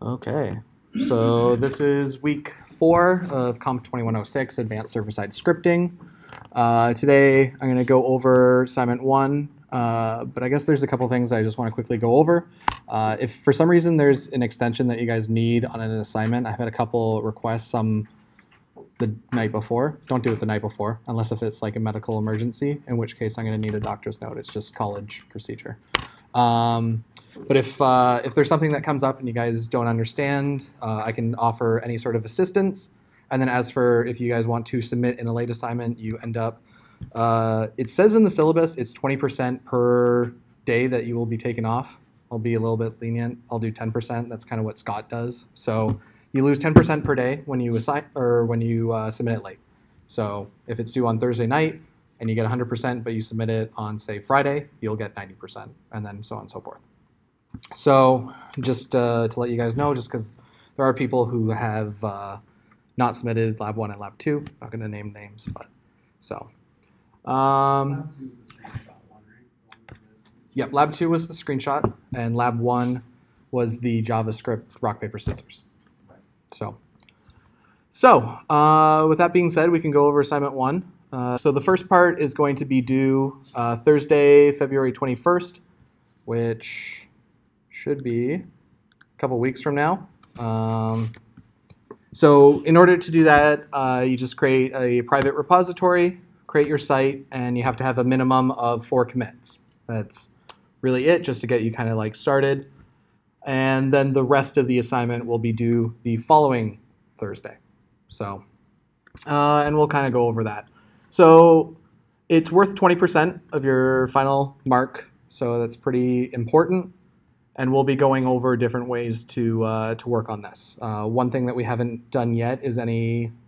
Okay, so this is week 4 of COMP2106, Advanced Server-Side Scripting. Today I'm going to go over assignment 1, but I guess there's a couple things I just want to quickly go over. If for some reason there's an extension that you guys need on an assignment, I've had a couple requests, some the night before. Don't do it the night before, unless if it's like a medical emergency, in which case I'm going to need a doctor's note. It's just college procedure. But if there's something that comes up and you guys don't understand, I can offer any sort of assistance. And then as for if you guys want to submit in a late assignment, you end up, it says in the syllabus it's 20% per day that you will be taken off. I'll be a little bit lenient. I'll do 10%. That's kind of what Scott does. So you lose 10% per day when you submit it late. So if it's due on Thursday night and you get 100%, but you submit it on, say, Friday, you'll get 90%, and then so on and so forth. So just to let you guys know, just because there are people who have not submitted Lab 1 and Lab 2, not going to name names, but so. Yep, Lab 2 was the screenshot, and Lab 1 was the JavaScript rock, paper, scissors. So with that being said, we can go over assignment 1. So the first part is going to be due Thursday, February 21st, which should be a couple weeks from now. So in order to do that, you just create a private repository, create your site, and you have to have a minimum of 4 commits. That's really it, just to get you kind of like started. And then the rest of the assignment will be due the following Thursday. So, and we'll kind of go over that. So it's worth 20% of your final mark, so that's pretty important. And we'll be going over different ways to work on this. One thing that we haven't done yet is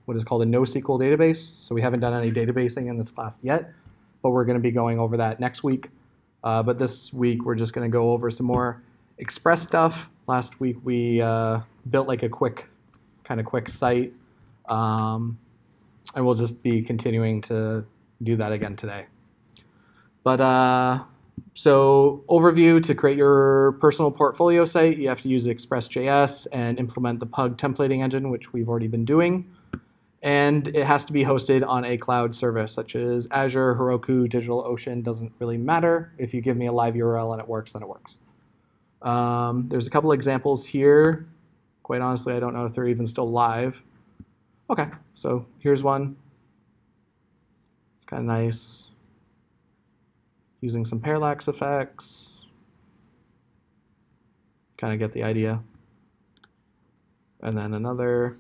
what is called a NoSQL database. So we haven't done any databasing in this class yet, but we're going to be going over that next week. But this week we're just going to go over some more Express stuff. Last week we built like a quick site, and we'll just be continuing to do that again today. But so overview: to create your personal portfolio site, you have to use expressjs and implement the Pug templating engine, which we've already been doing. And it has to be hosted on a cloud service, such as Azure, Heroku, DigitalOcean. Doesn't really matter. If you give me a live URL and it works, then it works. There's a couple examples here. Quite honestly, I don't know if they're even still live. Okay, so here's one. It's kind of nice. Using some parallax effects. Kind of get the idea. And then another.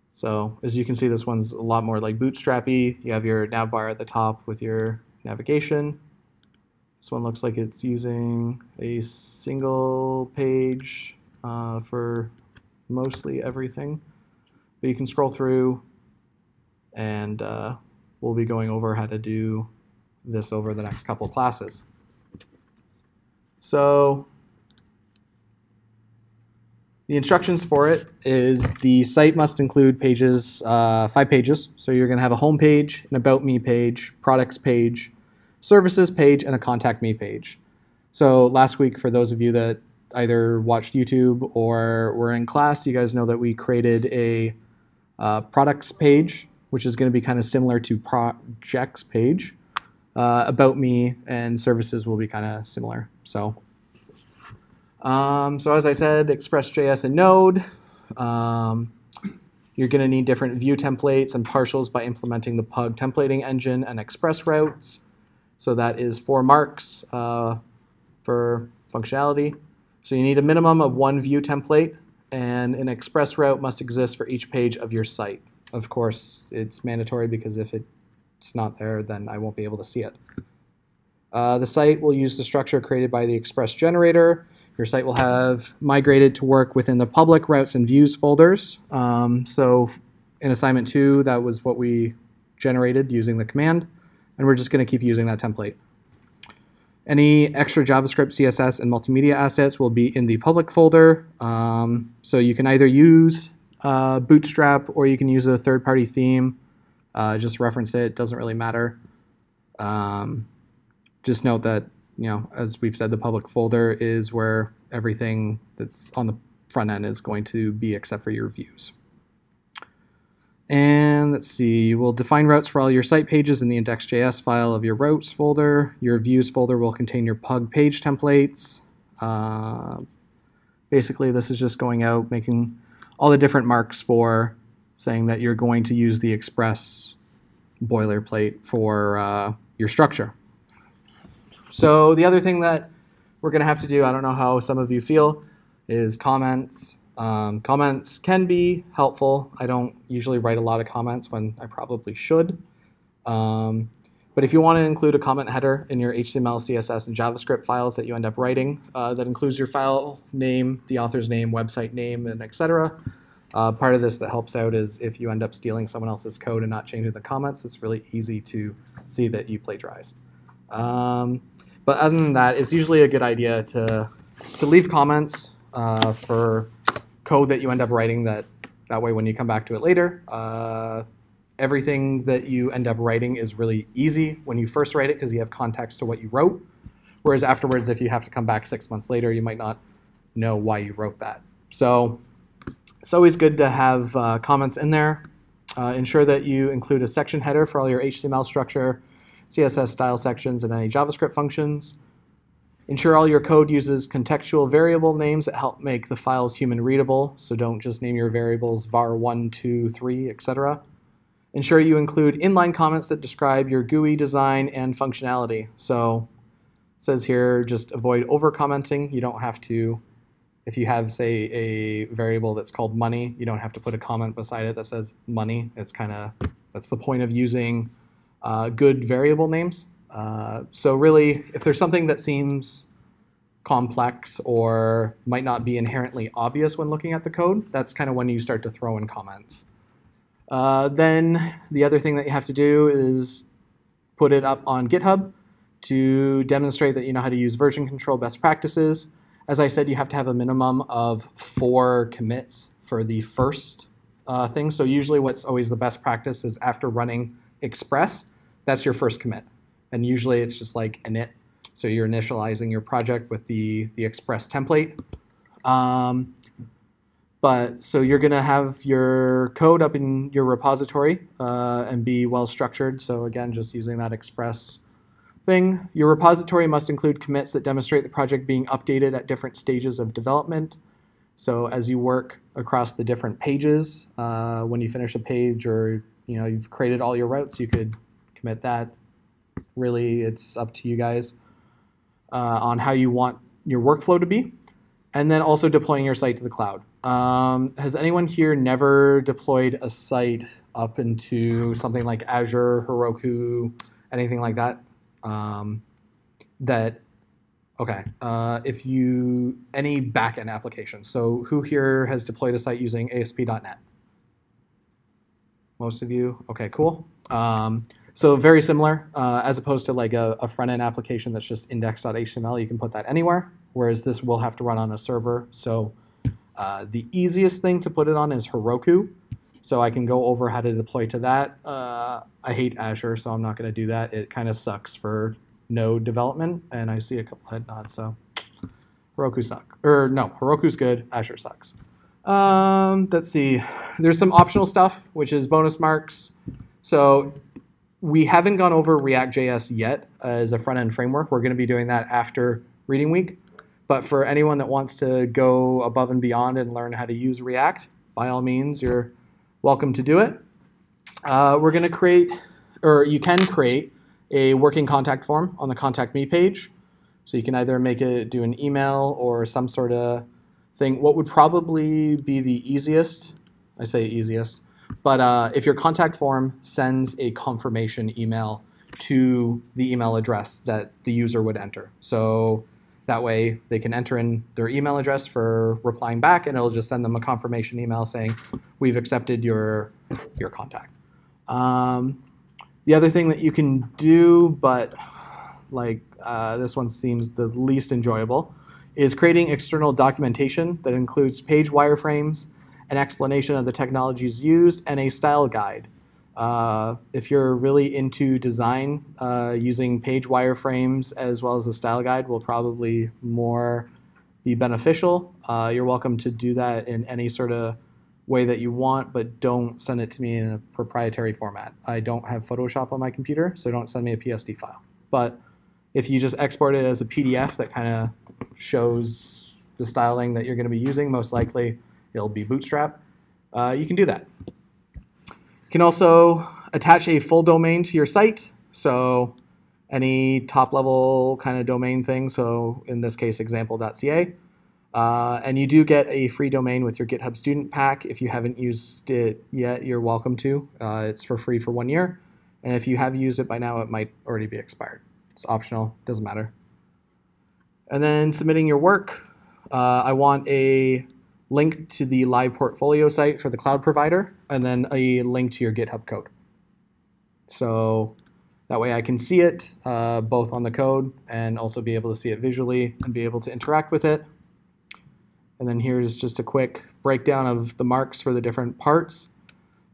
So as you can see, this one's a lot more like bootstrappy. You have your nav bar at the top with your navigation. This one looks like it's using a single page for mostly everything. But you can scroll through, and we'll be going over how to do this over the next couple classes. So the instructions for it is the site must include pages, 5 pages. So you're going to have a home page, an About Me page, products page, services page, and a contact me page. So last week, for those of you that either watched YouTube or were in class, you guys know that we created a products page, which is going to be kind of similar to projects page. About Me and services will be kind of similar. So as I said, expressjs and Node. You're going to need different view templates and partials by implementing the Pug templating engine and express routes. So that is 4 marks for functionality. So you need a minimum of 1 view template, and an express route must exist for each page of your site. Of course, it's mandatory, because if it's not there, then I won't be able to see it. The site will use the structure created by the Express generator. Your site will have migrated to work within the public routes and views folders. So in assignment 2, that was what we generated using the command. And we're just going to keep using that template. Any extra JavaScript, CSS, and multimedia assets will be in the public folder. So you can either use Bootstrap, or you can use a third-party theme. Just reference it. Doesn't really matter. Just note that as we've said, the public folder is where everything that's on the front end is going to be except for your views. And let's see, we'll define routes for all your site pages in the index.js file of your routes folder. Your views folder will contain your pug page templates. Basically, this is just going out, making all the different marks for saying that you're going to use the Express boilerplate for your structure. So the other thing that we're going to have to do, I don't know how some of you feel, is comments. Comments can be helpful. I don't usually write a lot of comments when I probably should. But if you want to include a comment header in your HTML, CSS, and JavaScript files that you end up writing, that includes your file name, the author's name, website name, and etc. Part of this that helps out is if you end up stealing someone else's code and not changing the comments, it's really easy to see that you plagiarized. But other than that, it's usually a good idea to leave comments for code that you end up writing, that way when you come back to it later, everything that you end up writing is really easy when you first write it because you have context to what you wrote. Whereas afterwards, if you have to come back 6 months later, you might not know why you wrote that. So it's always good to have comments in there. Ensure that you include a section header for all your HTML structure, CSS style sections, and any JavaScript functions. Ensure all your code uses contextual variable names that help make the files human readable, so don't just name your variables var1, 2, 3, etc. Ensure you include inline comments that describe your GUI design and functionality. So it says here, just avoid over-commenting. You don't have to, if you have, say, a variable that's called money, you don't have to put a comment beside it that says money. It's that's the point of using good variable names. So really, if there's something that seems complex or might not be inherently obvious when looking at the code, that's kind of when you start to throw in comments. Then the other thing that you have to do is put it up on GitHub to demonstrate that you know how to use version control best practices. As I said, you have to have a minimum of 4 commits for the first thing. So usually what's always the best practice is after running Express, that's your first commit. And usually it's just like init. So you're initializing your project with the Express template. So you're going to have your code up in your repository and be well structured. So again, just using that Express thing. Your repository must include commits that demonstrate the project being updated at different stages of development. So as you work across the different pages, when you finish a page or you've created all your routes, you could commit that. Really, it's up to you guys on how you want your workflow to be. And then also deploying your site to the cloud. Has anyone here never deployed a site up into something like Azure, Heroku, anything like that? Any backend application. So who here has deployed a site using ASP.NET? Most of you? Okay, cool. So very similar, as opposed to like a front-end application that's just index.html, you can put that anywhere, whereas this will have to run on a server. So the easiest thing to put it on is Heroku. So I can go over how to deploy to that. I hate Azure, so I'm not going to do that. It kind of sucks for node development, and I see a couple head nods, so Heroku sucks. Or no, Heroku's good, Azure sucks. Let's see. There's some optional stuff, which is bonus marks. So we haven't gone over reactjs yet as a front-end framework. We're going to be doing that after reading week. But for anyone that wants to go above and beyond and learn how to use React, by all means, you're welcome to do it. We're going to create, or you can create, a working contact form on the Contact Me page. So you can either make it do an email or some sort of thing. What would probably be the easiest, I say easiest, but if your contact form sends a confirmation email to the email address that the user would enter. So that way they can enter in their email address for replying back, and it'll just send them a confirmation email saying, we've accepted your contact. The other thing that you can do, but like this one seems the least enjoyable, is creating external documentation that includes page wireframes, an explanation of the technologies used, and a style guide. If you're really into design, using page wireframes as well as a style guide will probably more be beneficial. You're welcome to do that in any sort of way that you want, but don't send it to me in a proprietary format. I don't have Photoshop on my computer, so don't send me a PSD file. But if you just export it as a PDF that kind of shows the styling that you're going to be using, most likely it'll be Bootstrap. You can do that. You can also attach a full domain to your site, so any top-level kind of domain thing, so in this case, example.ca. And you do get a free domain with your GitHub student pack. If you haven't used it yet, you're welcome to. It's for free for 1 year. And if you have used it by now, it might already be expired. It's optional, doesn't matter. And then submitting your work. I want a link to the live portfolio site for the cloud provider, and then a link to your GitHub code. So that way I can see it both on the code and also be able to see it visually and be able to interact with it. And then here's just a quick breakdown of the marks for the different parts.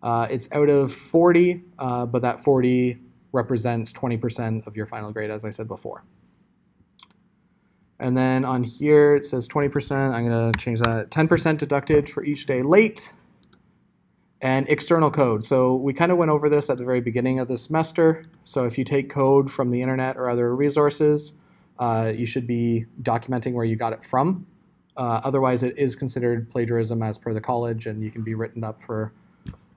It's out of 40, but that 40 represents 20% of your final grade, as I said before. And then on here, it says 20%. I'm going to change that. 10% deducted for each day late. And external code. So we kind of went over this at the very beginning of the semester. So if you take code from the internet or other resources, you should be documenting where you got it from. Otherwise, it is considered plagiarism as per the college, and you can be written up for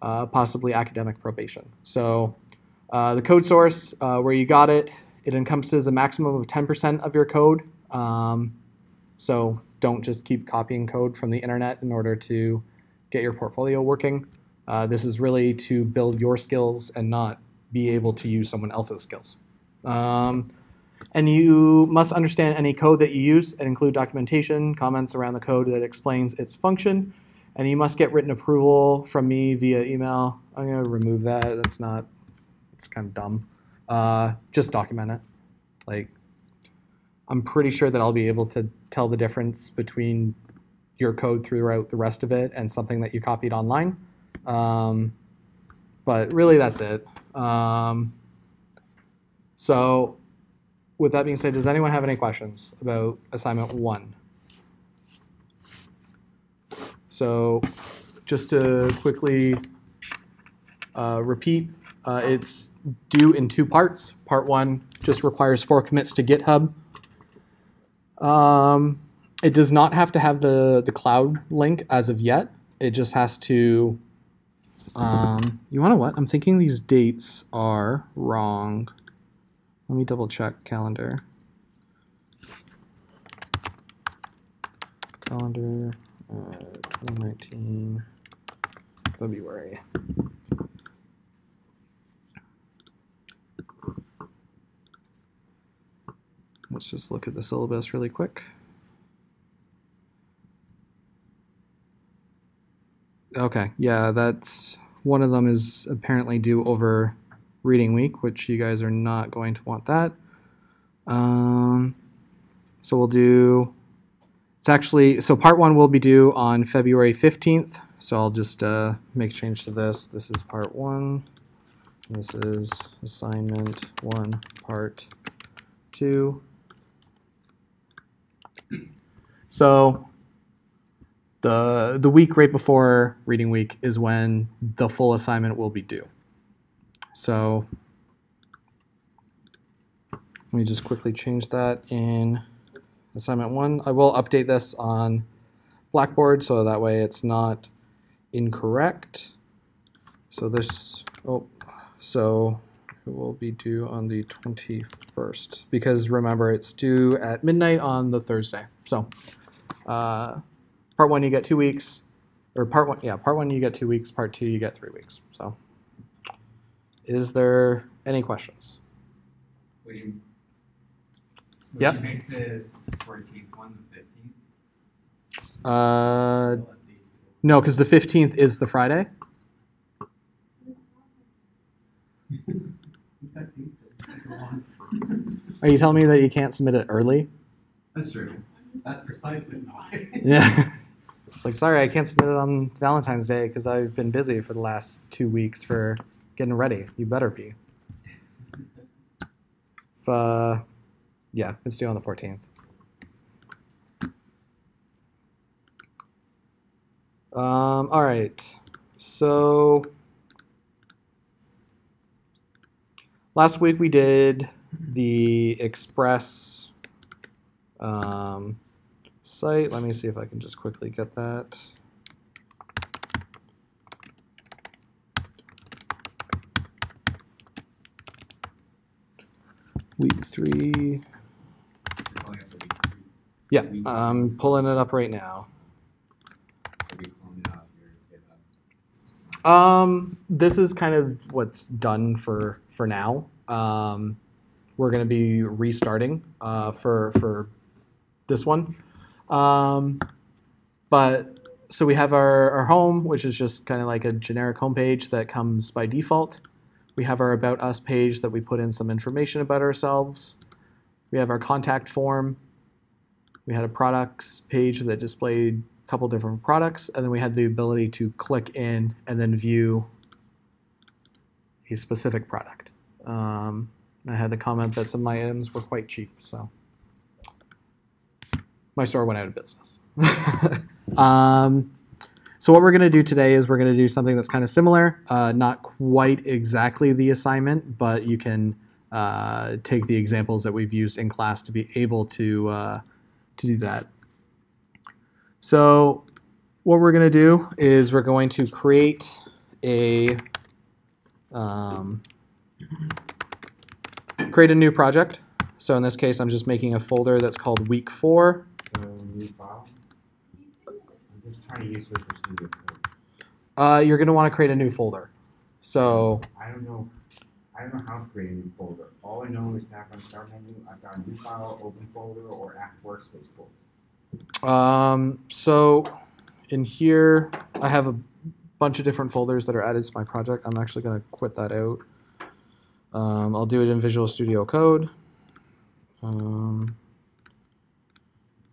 possibly academic probation. So the code source, where you got it, it encompasses a maximum of 10% of your code. So don't just keep copying code from the internet in order to get your portfolio working. This is really to build your skills and not be able to use someone else's skills. And you must understand any code that you use and include documentation, comments around the code that explains its function. And you must get written approval from me via email. I'm going to remove that. That's not, it's kind of dumb. Just document it. Like, I'm pretty sure that I'll be able to tell the difference between your code throughout the rest of it and something that you copied online. But really, that's it. So with that being said, does anyone have any questions about assignment 1? So just to quickly repeat, it's due in 2 parts. Part 1 just requires 4 commits to GitHub. It does not have to have the cloud link as of yet. It just has to, you want to know what? I'm thinking these dates are wrong. Let me double check calendar. Calendar 2019 February. Let's just look at the syllabus really quick. Okay, yeah, that's one of them is apparently due over reading week, which you guys are not going to want that. So we'll do, it's actually, so part 1 will be due on February 15th. So I'll just make a change to this. This is part 1. This is assignment 1, part 2. So the week right before reading week is when the full assignment will be due. So let me just quickly change that in assignment 1. I will update this on Blackboard so that way it's not incorrect. So this, so it will be due on the 21st because remember it's due at midnight on the Thursday. So part 1 you get 2 weeks, or part 1 you get 2 weeks, part 2 you get 3 weeks. So is there any questions? Would you Yep. make the 14th one the 15th? No, because the 15th is the Friday. Are you telling me that you can't submit it early? That's true. That's precisely why. Yeah. It's like, sorry, I can't submit it on Valentine's Day because I've been busy for the last 2 weeks for getting ready. You better be. Yeah, it's due on the 14th. All right, so last week we did the Express site. Let me see if I can just quickly get that. Week 3. Yeah, I'm pulling it up right now. This is kind of what's done for now. We're going to be restarting for this one. But so we have our home, which is just kind of like a generic home page that comes by default. We have our About Us page that we put in some information about ourselves. We have our contact form. We had a products page that displayed a couple different products, and then we had the ability to click in and then view a specific product. I had the comment that some of my items were quite cheap, so my store went out of business. So what we're going to do today is we're going to do something that's kind of similar, not quite exactly the assignment, but you can take the examples that we've used in class to be able to do that. So what we're going to do is we're going to create a new project. So in this case, I'm just making a folder that's called week 4. So new file. I'm just trying to use Visual Studio Code. You're going to want to create a new folder. So I don't know how to create a new folder. All I know is that from Start menu, I've got a new file, open folder, or app workspace folder. So in here, I have a bunch of different folders that are added to my project. I'm actually going to quit that out. I'll do it in Visual Studio Code.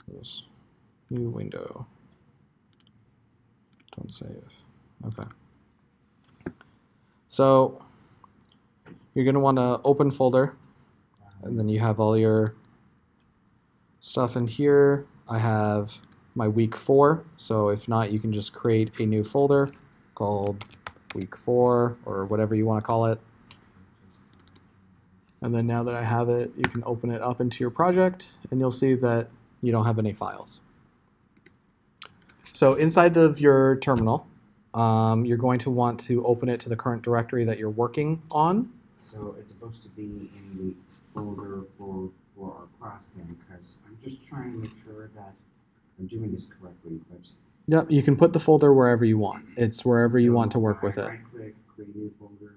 This new window. Don't save. Okay. So you're going to want to open folder, and then you have all your stuff in here. I have my week 4, so if not, you can just create a new folder called week 4 or whatever you want to call it. And then now that I have it, you can open it up into your project, and you'll see that you don't have any files. So inside of your terminal, you're going to want to open it to the current directory that you're working on. So it's supposed to be in the folder for our class then, because I'm just trying to make sure that I'm doing this correctly. But Yep, you can put the folder wherever you want. It's wherever you want to work with it. Right-click, create new folder.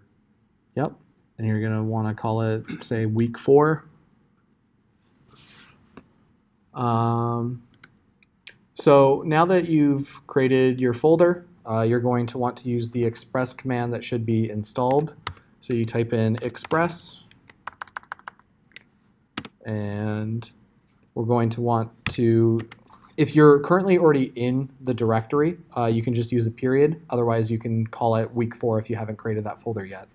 Yep, and you're going to want to call it, say, week 4. So now that you've created your folder, you're going to want to use the express command that should be installed. So you type in express, and we're going to want to, if you're currently already in the directory, you can just use a period. Otherwise, you can call it week 4 if you haven't created that folder yet.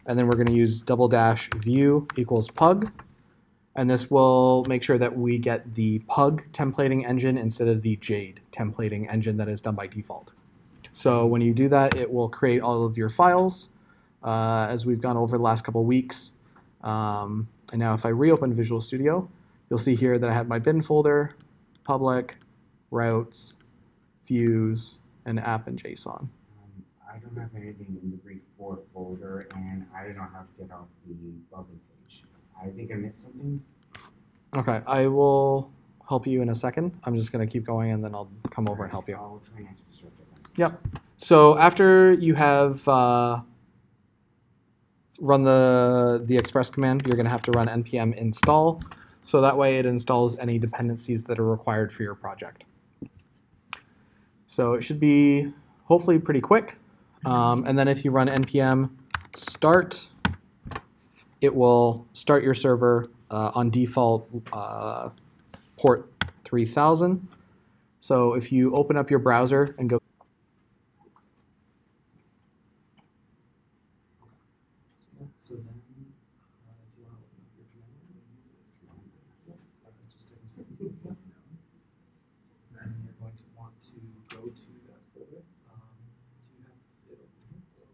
And then we're going to use --view equals pug. And this will make sure that we get the pug templating engine instead of the Jade templating engine that is done by default. So when you do that, it will create all of your files as we've gone over the last couple of weeks. And now if I reopen Visual Studio, you'll see here that I have my bin folder, public, routes, views, and app and JSON. I don't have anything in the week 4 folder, and I don't know how to get off the login page. I think I missed something. Okay, I will help you in a second. I'm just going to keep going, and then I'll come over and help you. I'll try not to disrupt it myself. Yep. So after you have run the express command, you're going to have to run npm install. So that way it installs any dependencies that are required for your project. So it should be hopefully pretty quick. And then if you run npm start, it will start your server on default port 3000. So if you open up your browser and go, to want to go to that folder. Do you have it open here?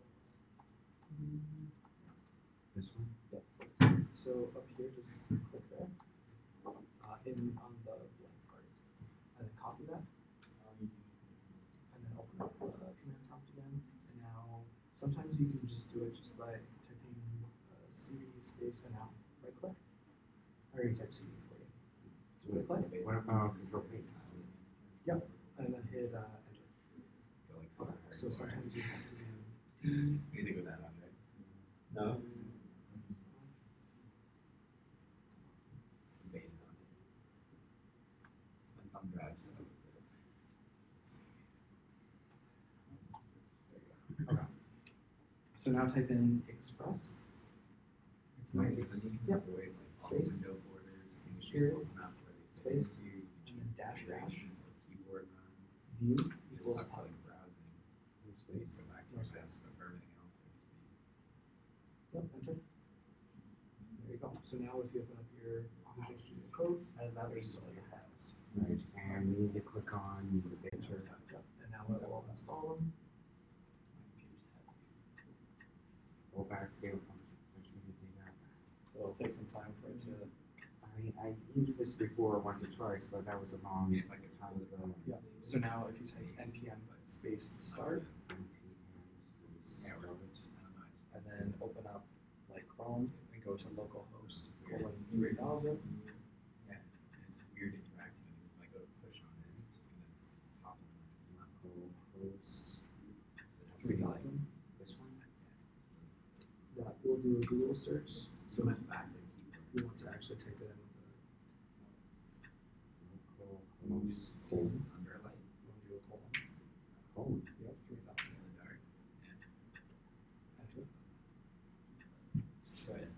This one? Yep. So up here, just click there. On the blank part, and then copy that, and then open up the command prompt again. And now, sometimes you can just do it just by typing cd space and now right click. I already typed cd for you. So right click. What about control P? Yep, and then hit enter. Okay. So sometimes you have to do. Anything with that object? No. Okay. So now type in express. It's nice. Yep. Space. Space. Window borders. Things Period. just open up where they Space. you And then dash dash. keyboard View just equals suck pub. like browsing. Space. Go back to No your space. desk of everything else. Yep, enter. There you go. So now if you open up your Visual Studio Code, as that will install your files. Right, and we need to click on the picture. Yep. And now it will install them. Go back to which we did that. So it'll take some time for it to. I used this before once or twice, but that was a long If I could time ago. Yeah. So now if you type npm space start and then open up like Chrome and go to localhost :3000. Yeah, and it's weird interacting with it. If I go to push on it, it's just gonna pop on 3000. This one? That will do a Google search. So So back to the keyboard. you want to actually type it in Localhost Under a light. you want to do a colon. colon. Yep, 3000. In the dark. Enter. Go ahead.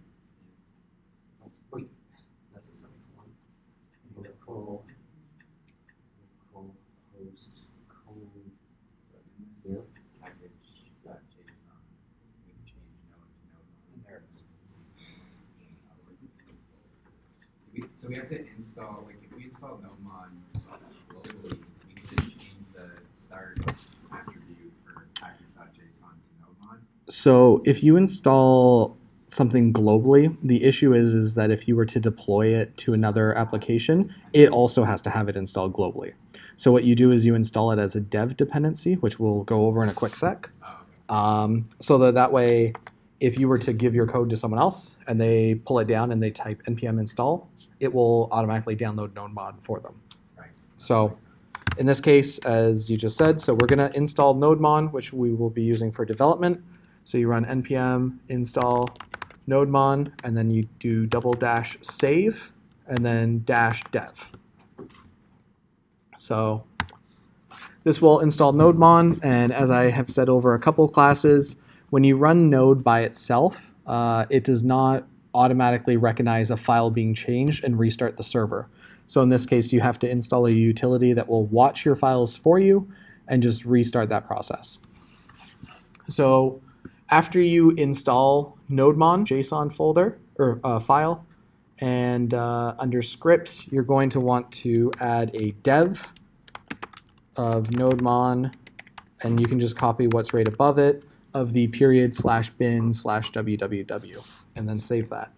Oh, wait. That's a semicolon. Localhost colon. Here. Package.json. We can change node to node. And there it is. So we have to install, like if we install nodemon globally, we can just change the start attribute for package.json to nodemon. So if you install something globally, the issue is that if you were to deploy it to another application, it also has to have it installed globally. So what you do is you install it as a dev dependency, which we'll go over in a quick sec. Oh, okay. So that way, if you were to give your code to someone else and they pull it down and they type npm install, it will automatically download nodemon for them. Right. So in this case, as you just said, so we're going to install nodemon, which we will be using for development. So you run npm install nodemon, and then you do --save, and then -dev. So this will install nodemon, and as I have said over a couple classes, when you run node by itself, it does not automatically recognize a file being changed and restart the server. So in this case, you have to install a utility that will watch your files for you and just restart that process. So after you install nodemon JSON folder or file, and under scripts, you're going to want to add a dev of nodemon, and you can just copy what's right above it, of the /bin/www, and then save that.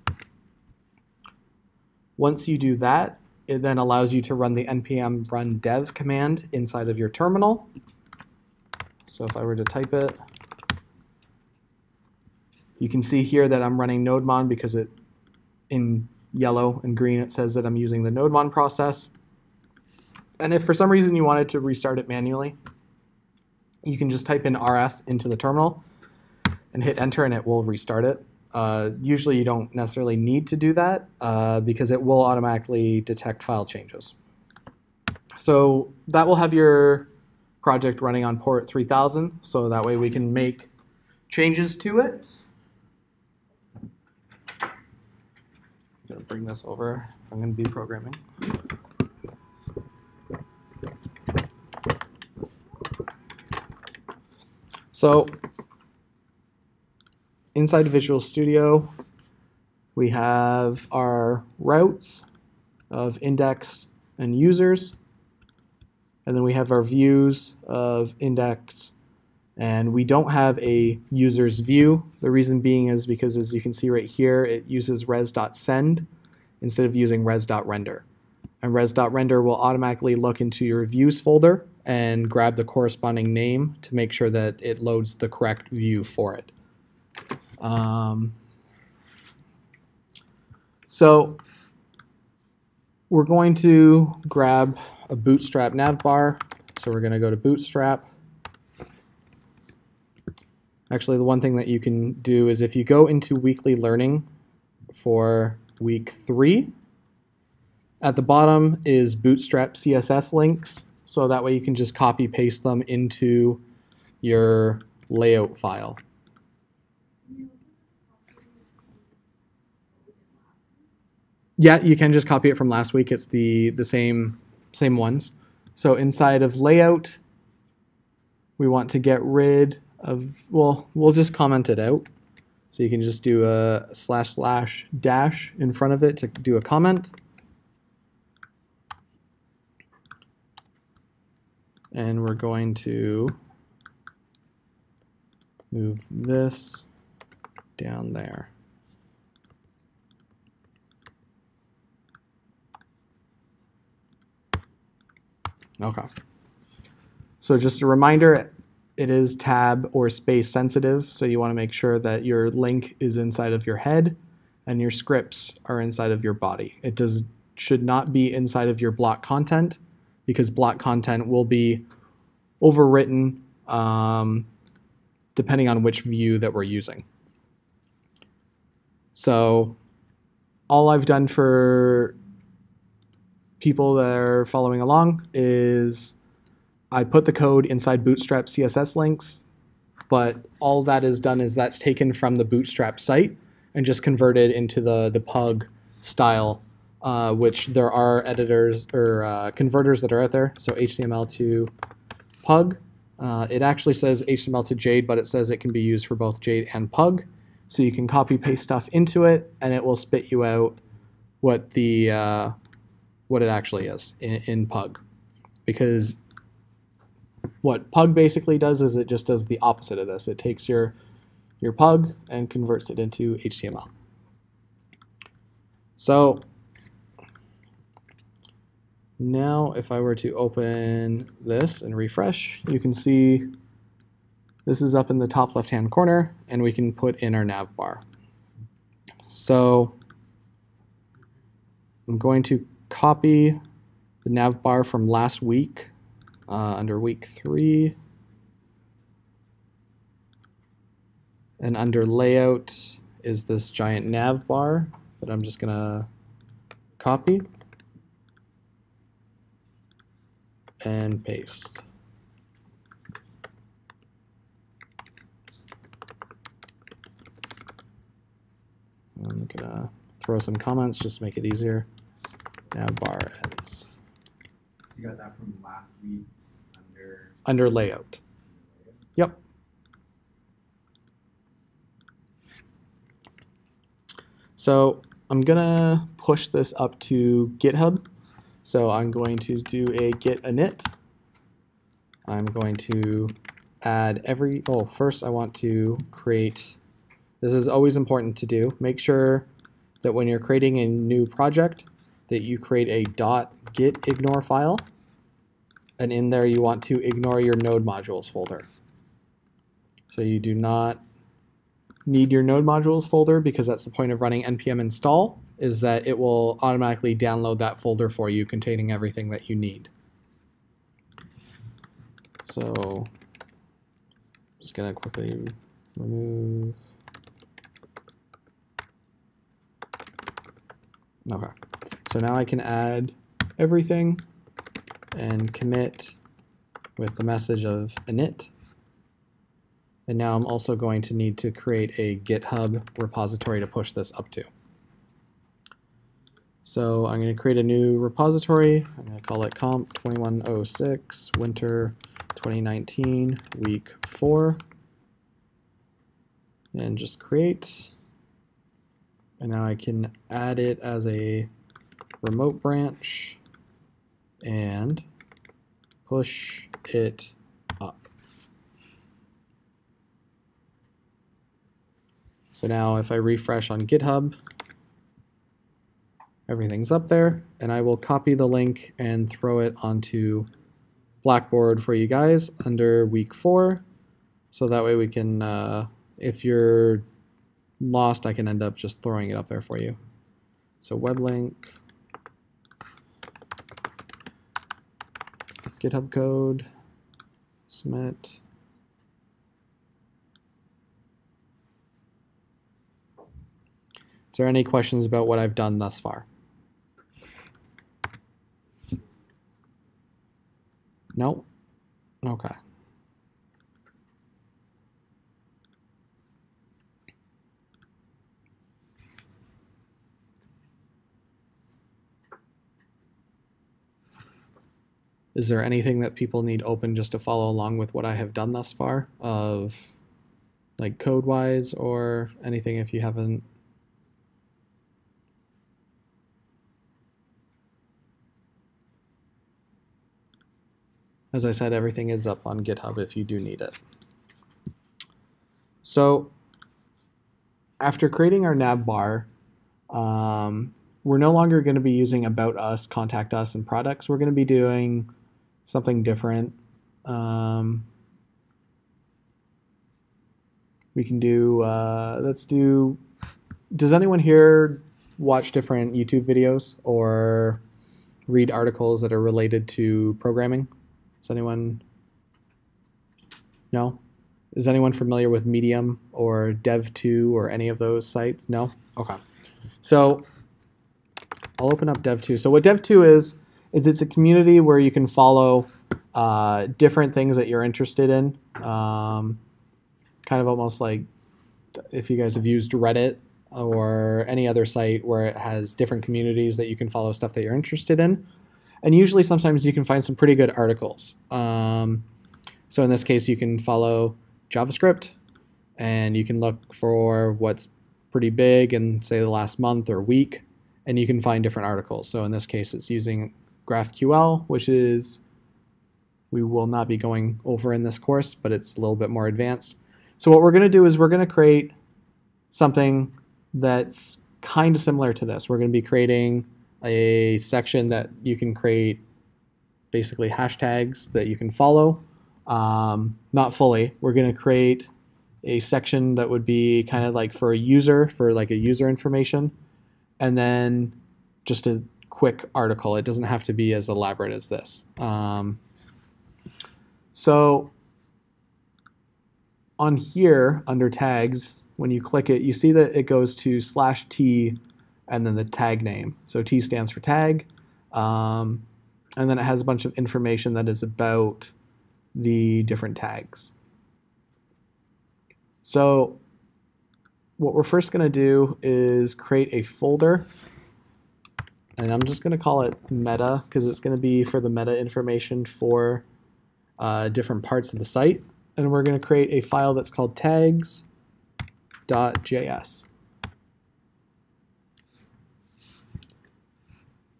Once you do that, it then allows you to run the npm run dev command inside of your terminal. So if I were to type it, you can see here that I'm running nodemon because it, in yellow and green, it says that I'm using the nodemon process. And if for some reason you wanted to restart it manually, you can just type in rs into the terminal and hit enter, and it will restart it. Usually you don't necessarily need to do that because it will automatically detect file changes. So that will have your project running on port 3000, so that way we can make changes to it. I'm going to bring this over if I'm going to be programming. So inside Visual Studio, we have our routes of index and users. And then we have our views of index, and we don't have a user's view. The reason being is because, as you can see right here, it uses res.send instead of using res.render. And res.render will automatically look into your views folder and grab the corresponding name to make sure that it loads the correct view for it. So we're going to grab a Bootstrap navbar. So we're going to go to Bootstrap. Actually, the one thing that you can do is if you go into weekly learning for week 3, at the bottom is Bootstrap CSS links. So that way you can just copy paste them into your layout file. Yeah, you can just copy it from last week. It's the same ones. So inside of layout, we want to get rid of, well, we'll just comment it out. So you can just do a / dash in front of it to do a comment. And we're going to move this down there. Okay. So just a reminder, it is tab or space sensitive, so you want to make sure that your link is inside of your head and your scripts are inside of your body. It should not be inside of your block content, because block content will be overwritten depending on which view that we're using. So all I've done for people that are following along is I put the code inside Bootstrap CSS links, but all that is done is that's taken from the Bootstrap site and just converted into the pug style, which there are editors or converters that are out there. So HTML to pug. It actually says HTML to Jade, but it says it can be used for both Jade and pug. So you can copy paste stuff into it, and it will spit you out what the what it actually is in pug. Because what pug basically does is it just does the opposite of this. It takes your pug and converts it into HTML. So now if I were to open this and refresh, you can see this is up in the top left-hand corner, and we can put in our nav bar. So I'm going to copy the nav bar from last week under week 3. And under layout is this giant nav bar that I'm just going to copy and paste. I'm going to throw some comments just to make it easier. Nav bar ends. So you got that from last week's under layout. Yep. So I'm gonna push this up to GitHub. So I'm going to do a git init. I'm going to add first I want to create, this is always important to do. Make sure that when you're creating a new project that you create a .gitignore file. And in there you want to ignore your node modules folder. So you do not need your node modules folder, because that's the point of running npm install, is that it will automatically download that folder for you containing everything that you need. So I'm just going to quickly remove. Okay. So now I can add everything and commit with the message of init. And now I'm also going to need to create a GitHub repository to push this up to. So I'm going to create a new repository. I'm going to call it COMP2106 Winter 2019 Week 4. And just create. And now I can add it as a remote branch and push it up. So now if I refresh on GitHub, everything's up there, and I will copy the link and throw it onto Blackboard for you guys under week 4. So that way we can, if you're lost, I can end up just throwing it up there for you. So web link, GitHub code, submit. Is there any questions about what I've done thus far? No? Okay. Is there anything that people need open just to follow along with what I have done thus far, of like code-wise or anything if you haven't? As I said, everything is up on GitHub if you do need it. So after creating our nav bar, we're no longer going to be using About Us, Contact Us, and Products. We're going to be doing something different. We can do, does anyone here watch different YouTube videos or read articles that are related to programming? Is anyone, no? Is anyone familiar with Medium or Dev2 or any of those sites? No? Okay. So I'll open up Dev2. So what Dev2 is it's a community where you can follow different things that you're interested in. Kind of almost like if you guys have used Reddit or any other site where it has different communities that you can follow stuff that you're interested in. And usually sometimes you can find some pretty good articles. So in this case, you can follow JavaScript, and you can look for what's pretty big in, say, the last month or week, and you can find different articles. So in this case, it's using GraphQL, which is, we will not be going over in this course, but it's a little bit more advanced. So what we're going to do is we're going to create something that's kind of similar to this. We're going to be creating a section that you can create basically hashtags that you can follow. Not fully. We're going to create a section that would be kind of like for a user, for like a user information, and then just a quick article. It doesn't have to be as elaborate as this. So on here under tags, when you click it, you see that it goes to /t and then the tag name. So T stands for tag. And then it has a bunch of information that is about the different tags. So what we're first going to do is create a folder. And I'm just going to call it meta because it's going to be for the meta information for different parts of the site. And we're going to create a file that's called tags.js.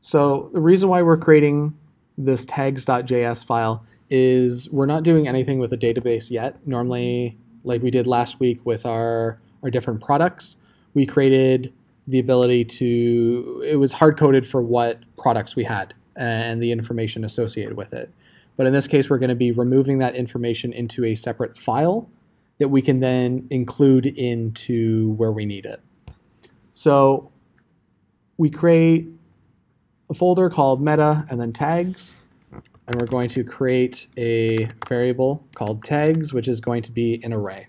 So the reason why we're creating this tags.js file is we're not doing anything with a database yet. Normally, like we did last week with our different products, we created the ability to, it was hard-coded for what products we had and the information associated with it. But in this case, we're going to be removing that information into a separate file that we can then include into where we need it. So we create a folder called meta and then tags, and we're going to create a variable called tags, which is going to be an array.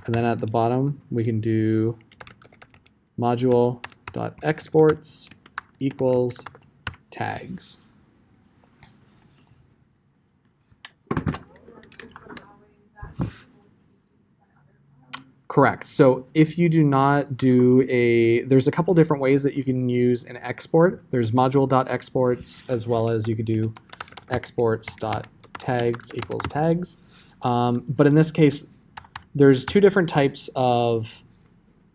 And then at the bottom, we can do module.exports equals tags. Correct. So if you do not do there's a couple different ways that you can use an export. There's module.exports, as well as you could do exports.tags equals tags. But in this case, there's two different types of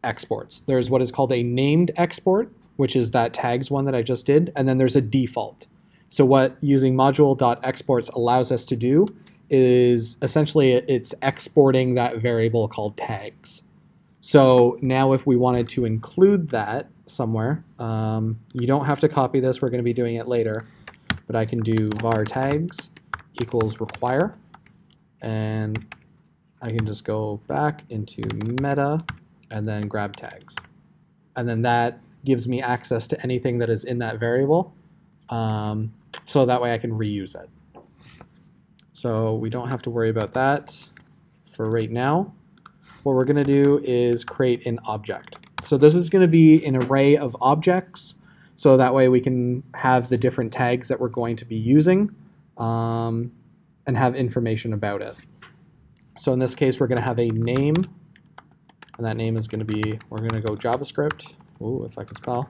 exports. There's what is called a named export, which is that tags one that I just did, and then there's a default. So what using module.exports allows us to do is essentially it's exporting that variable called tags. So now if we wanted to include that somewhere, you don't have to copy this, we're going to be doing it later, but I can do var tags equals require, and I can just go back into meta and then grab tags. And then that gives me access to anything that is in that variable, so that way I can reuse it. So we don't have to worry about that for right now. What we're going to do is create an object. So this is going to be an array of objects, so that way we can have the different tags that we're going to be using and have information about it. So in this case, we're going to have a name, and that name is going to be, we're going to go JavaScript. Ooh, if I can spell.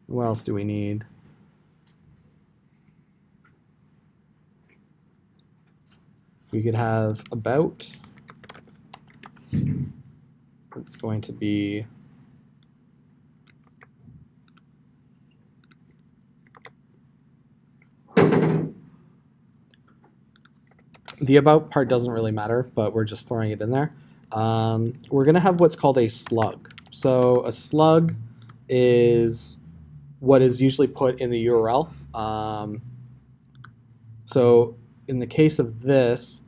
What else do we need? We could have about. It's going to be the about part doesn't really matter, but we're just throwing it in there. We're going to have what's called a slug. So a slug is what is usually put in the URL. So in the case of this,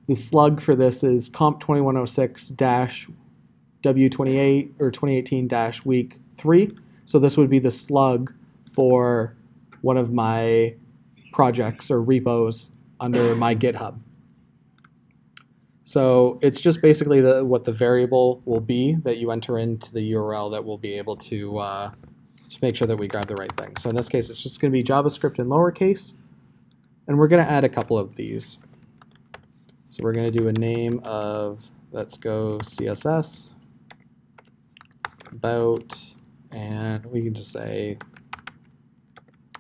the slug for this is COMP2106-W28 or 2018-week 3. So this would be the slug for one of my projects or repos under my GitHub. So it's just basically what the variable will be that you enter into the URL that will be able to just make sure that we grab the right thing. So in this case, it's just going to be JavaScript in lowercase, and we're going to add a couple of these. So we're going to do a name of, let's go CSS, about, and we can just say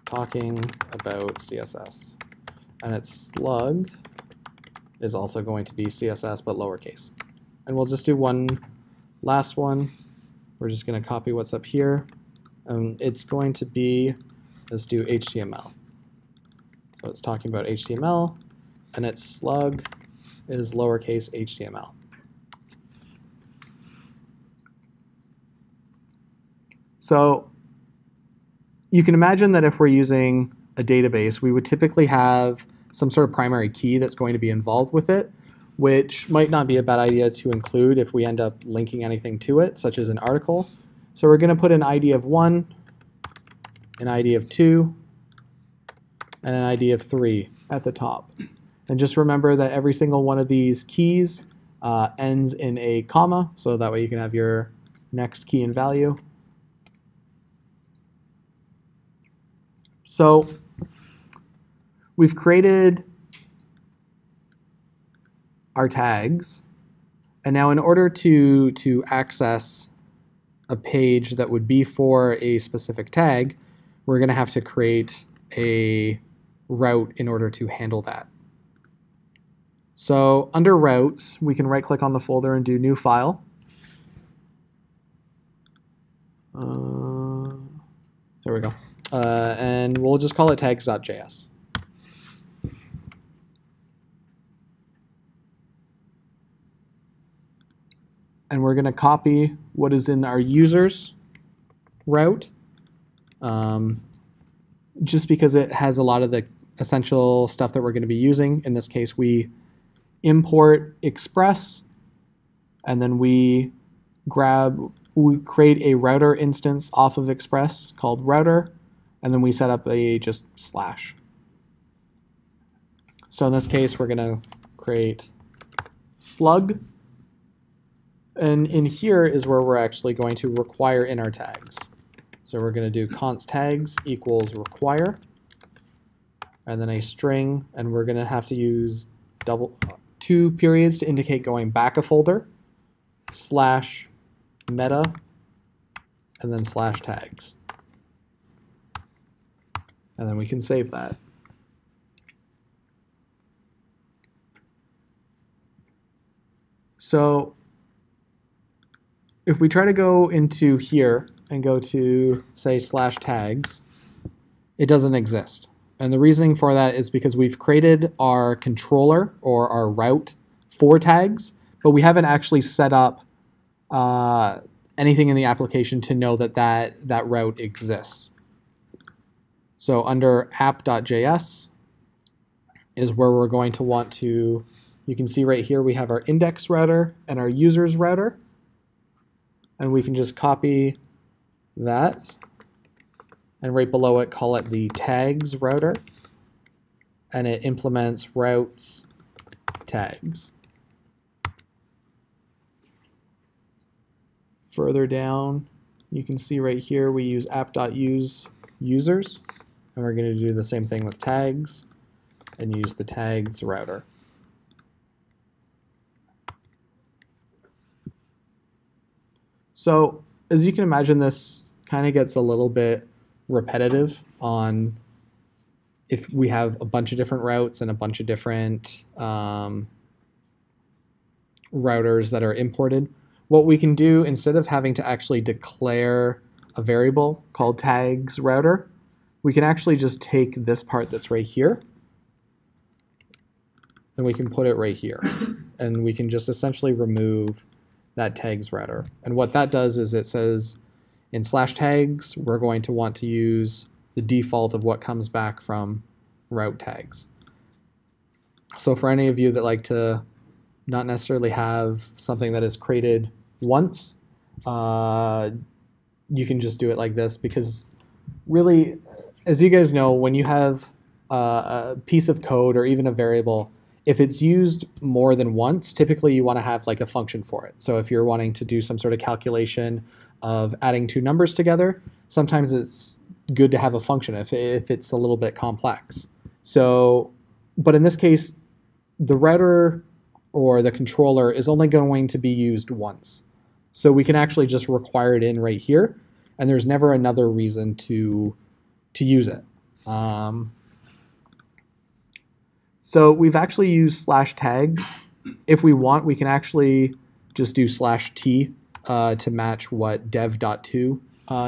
talking about CSS. And its slug is also going to be CSS, but lowercase. And we'll just do one last one. We're just going to copy what's up here. It's going to be, let's do HTML. So it's talking about HTML, and its slug is lowercase HTML. So you can imagine that if we're using a database, we would typically have some sort of primary key that's going to be involved with it, which might not be a bad idea to include if we end up linking anything to it, such as an article. So we're going to put an ID of 1, an ID of 2, and an ID of 3 at the top. And just remember that every single one of these keys ends in a comma, so that way you can have your next key and value. So we've created our tags, and now in order to access a page that would be for a specific tag, we're going to have to create a route in order to handle that. So under routes, we can right-click on the folder and do new file. There we go. And we'll just call it tags.js. And we're going to copy what is in our users route, just because it has a lot of the essential stuff that we're going to be using. In this case, we import Express, and then we create a router instance off of Express called router, and then we set up a just slash. So in this case, we're going to create slug, and in here is where we're actually going to require in our tags. So we're going to do const tags equals require, and then a string, and we're going to have to use two periods to indicate going back a folder, slash meta, and then slash tags. And then we can save that. So if we try to go into here and go to, say, /tags, it doesn't exist. And the reasoning for that is because we've created our controller or our route for tags, but we haven't actually set up anything in the application to know that that route exists. So under app.js is where we're going to want to, you can see right here we have our index router and our users router. And we can just copy that. And right below it, call it the tags router. And it implements routes tags. Further down, you can see right here we use app.use users. And we're going to do the same thing with tags and use the tags router. So as you can imagine, this kind of gets a little bit repetitive on if we have a bunch of different routes and a bunch of different routers that are imported. What we can do, instead of having to actually declare a variable called tags router, we can actually just take this part that's right here and we can put it right here. And we can just essentially remove that tags router. And what that does is it says in /tags, we're going to want to use the default of what comes back from route tags. So for any of you that like to not necessarily have something that is created once, you can just do it like this, because really, as you guys know, when you have a piece of code or even a variable, if it's used more than once, typically you want to have like a function for it. So if you're wanting to do some sort of calculation of adding two numbers together, sometimes it's good to have a function if it's a little bit complex. So, but in this case, the router or the controller is only going to be used once. So we can actually just require it in right here, and there's never another reason to use it. So we've actually used /tags. If we want, we can actually just do /t to match what dev.to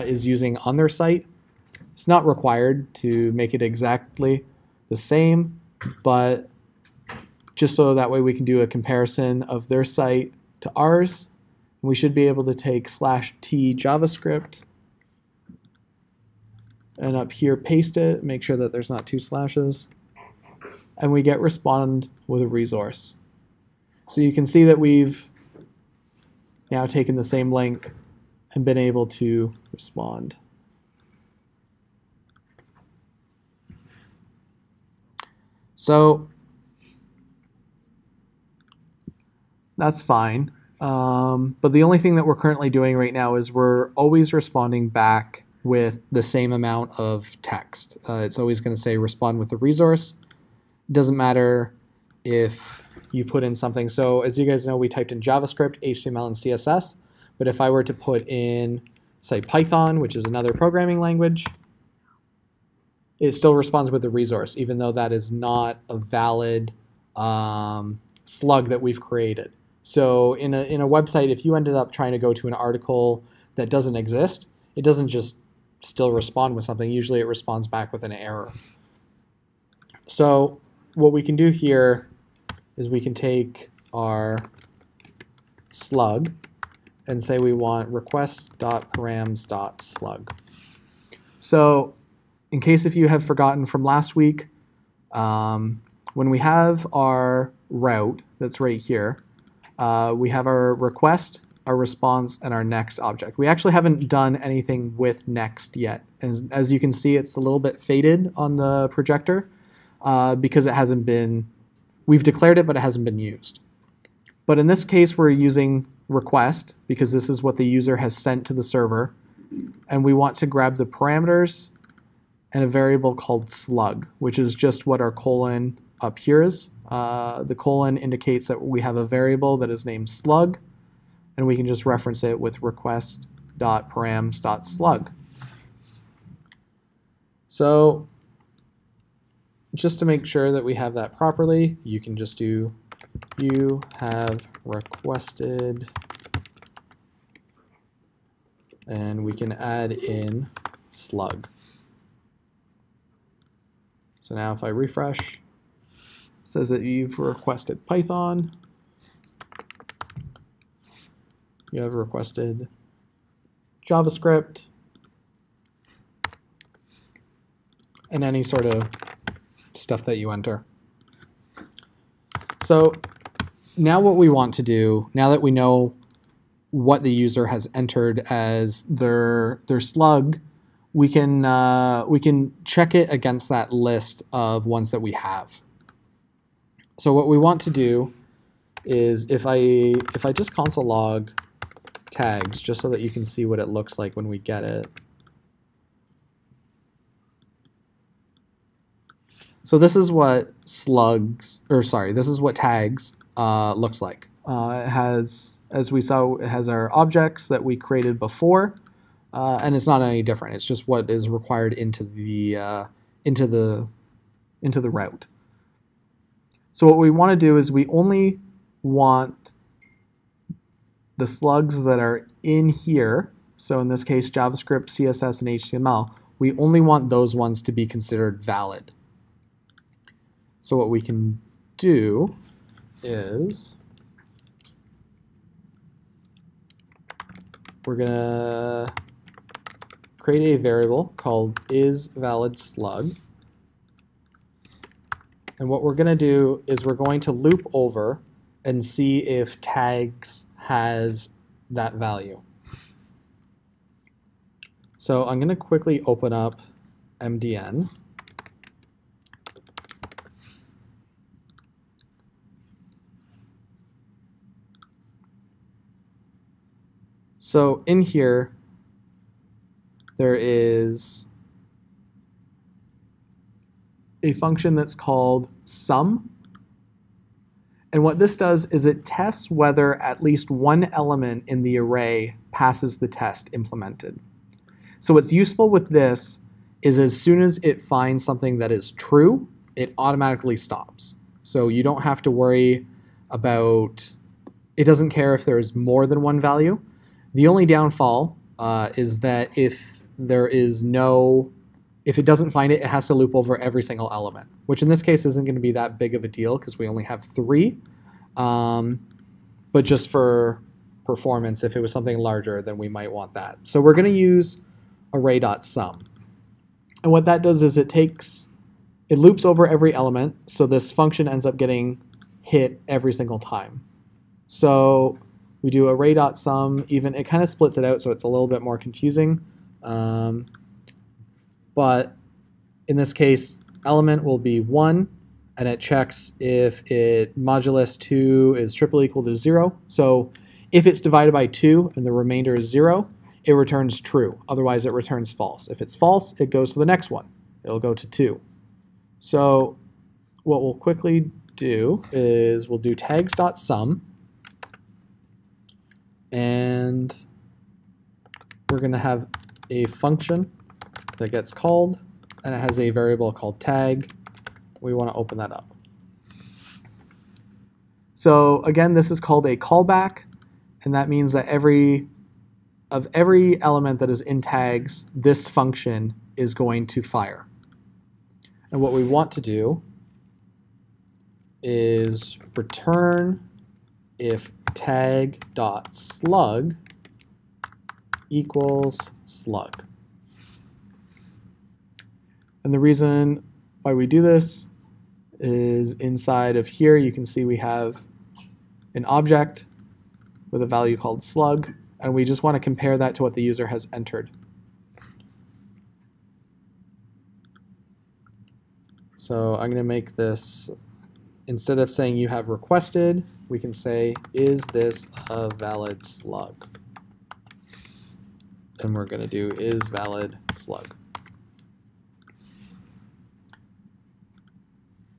is using on their site. It's not required to make it exactly the same, but just so that way we can do a comparison of their site to ours. We should be able to take /t javascript and up here paste it, make sure that there's not two slashes. And we get respond with a resource. So you can see that we've now taken the same link and been able to respond. So that's fine. But the only thing that we're currently doing right now is we're always responding back with the same amount of text. It's always going to say respond with the resource. Doesn't matter if you put in something. So as you guys know, we typed in JavaScript, HTML, and CSS. But if I were to put in, say, Python, which is another programming language, it still responds with the resource, even though that is not a valid slug that we've created. So in a website, if you ended up trying to go to an article that doesn't exist, it doesn't just still respond with something. Usually it responds back with an error. So what we can do here is we can take our slug and say we want request.params.slug. So in case if you have forgotten from last week, when we have our route that's right here, we have our request, our response, and our next object. We actually haven't done anything with next yet. And as you can see, it's a little bit faded on the projector because it hasn't been, we've declared it, but it hasn't been used. But in this case, we're using request because this is what the user has sent to the server. And we want to grab the parameters and a variable called slug, which is just what our colon up here is. The colon indicates that we have a variable that is named slug, and we can just reference it with request.params.slug. So just to make sure that we have that properly, you can just do you have requested and we can add in slug. So now if I refresh, it says that you've requested Python. You have requested JavaScript, and any sort of stuff that you enter. So now what we want to do, now that we know what the user has entered as their slug, we can check it against that list of ones that we have. So what we want to do is if I just console log tags, just so that you can see what it looks like when we get it. So this is what this is what tags looks like. It has, as we saw, it has our objects that we created before, and it's not any different. It's just what is required into the route. So what we want to do is we only want the slugs that are in here. So in this case, JavaScript, CSS, and HTML. We only want those ones to be considered valid. So what we can do is we're going to create a variable called isValidSlug. And what we're going to do is we're going to loop over and see if tags has that value. So I'm going to quickly open up MDN. So in here, there is a function that's called sum. And what this does is it tests whether at least one element in the array passes the test implemented. So what's useful with this is as soon as it finds something that is true, it automatically stops. So you don't have to worry about, it doesn't care if there's more than one value. The only downfall is that if it doesn't find it, it has to loop over every single element, which in this case isn't going to be that big of a deal because we only have 3. But just for performance, if it was something larger, then we might want that. So we're going to use array.sum. And what that does is it loops over every element, so this function ends up getting hit every single time. So we do array.sum, even, it kind of splits it out so it's a little bit more confusing. But in this case, element will be 1, and it checks if it modulus 2 is triple equal to 0. So if it's divided by 2 and the remainder is 0, it returns true. Otherwise, it returns false. If it's false, it goes to the next one. It'll go to 2. So what we'll quickly do is we'll do tags.sum, and we're going to have a function that gets called, and it has a variable called tag. We want to open that up. So again, this is called a callback, and that means that every element that is in tags, this function is going to fire. And what we want to do is return if tag.slug equals slug. And the reason why we do this is inside of here you can see we have an object with a value called slug, and we just want to compare that to what the user has entered. So I'm going to make this, instead of saying you have requested, we can say, is this a valid slug? And we're going to do is valid slug.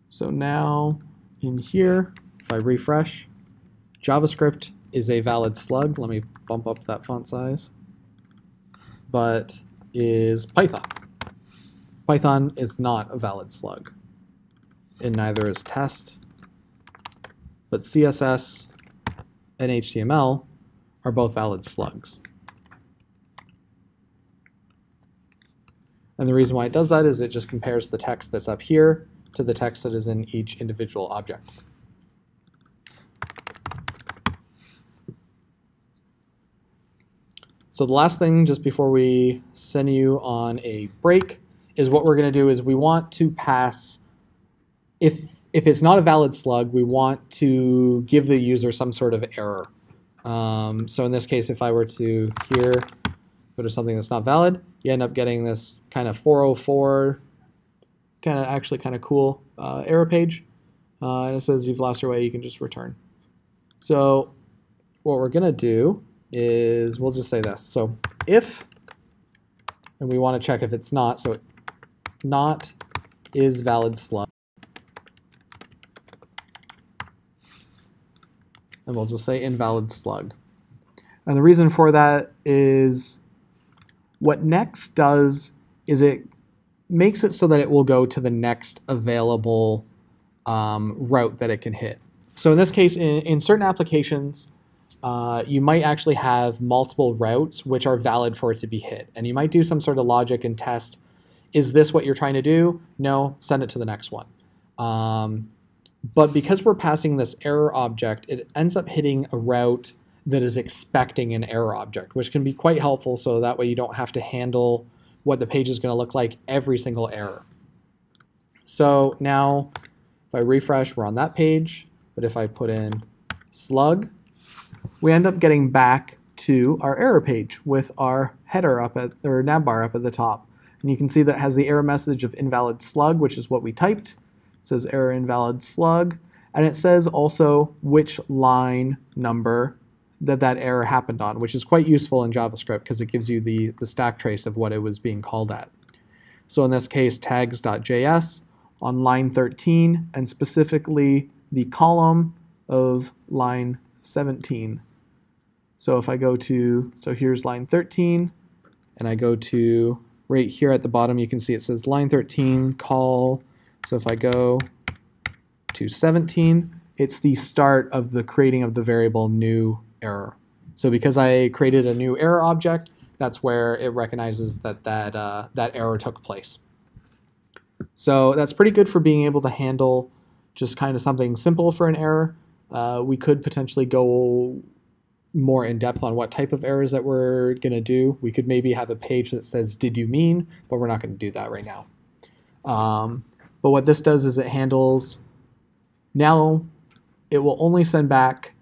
So now in here, if I refresh, JavaScript is a valid slug. Let me bump up that font size. But is Python. Python is not a valid slug. And neither is test. But CSS and HTML are both valid slugs. And the reason why it does that is it just compares the text that's up here to the text that is in each individual object. So the last thing, just before we send you on a break, is what we're going to do is we want to pass, if it's not a valid slug, we want to give the user some sort of error. So in this case, if I were to here go to something that's not valid, you end up getting this kind of 404, actually kind of cool error page. And it says you've lost your way, you can just return. So what we're going to do is we'll just say this. So if, and we want to check if it's not, so not is valid slug. And we'll just say invalid slug. And the reason for that is what next does is it makes it so that it will go to the next available route that it can hit. So in this case, in certain applications, you might actually have multiple routes which are valid for it to be hit. And you might do some sort of logic and test, is this what you're trying to do? No, send it to the next one. But because we're passing this error object, it ends up hitting a route that is expecting an error object, which can be quite helpful, so that way you don't have to handle what the page is going to look like every single error. So now if I refresh, we're on that page, but if I put in slug, we end up getting back to our error page with our header up at, or navbar up at the top. And you can see that it has the error message of invalid slug, which is what we typed. It says error invalid slug, and it says also which line number that error happened on, which is quite useful in JavaScript because it gives you the stack trace of what it was being called at. So in this case, tags.js on line 13, and specifically the column of line 17. So if I go to, so here's line 13, and I go to right here at the bottom, you can see it says line 13 call. So if I go to 17, it's the start of the creating of the variable new error. So because I created a new error object, that's where it recognizes that error took place. So that's pretty good for being able to handle just kind of something simple for an error. We could potentially go more in depth on what type of errors that we're going to do. We could maybe have a page that says, did you mean? But we're not going to do that right now. But what this does is it handles, now it will only send back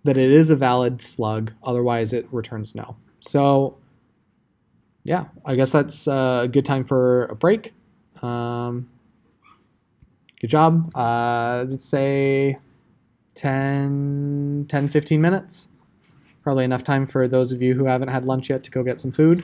that it is a valid slug, otherwise it returns no. So yeah, I guess that's a good time for a break. Good job. Let's say 10, 15 minutes. Probably enough time for those of you who haven't had lunch yet to go get some food.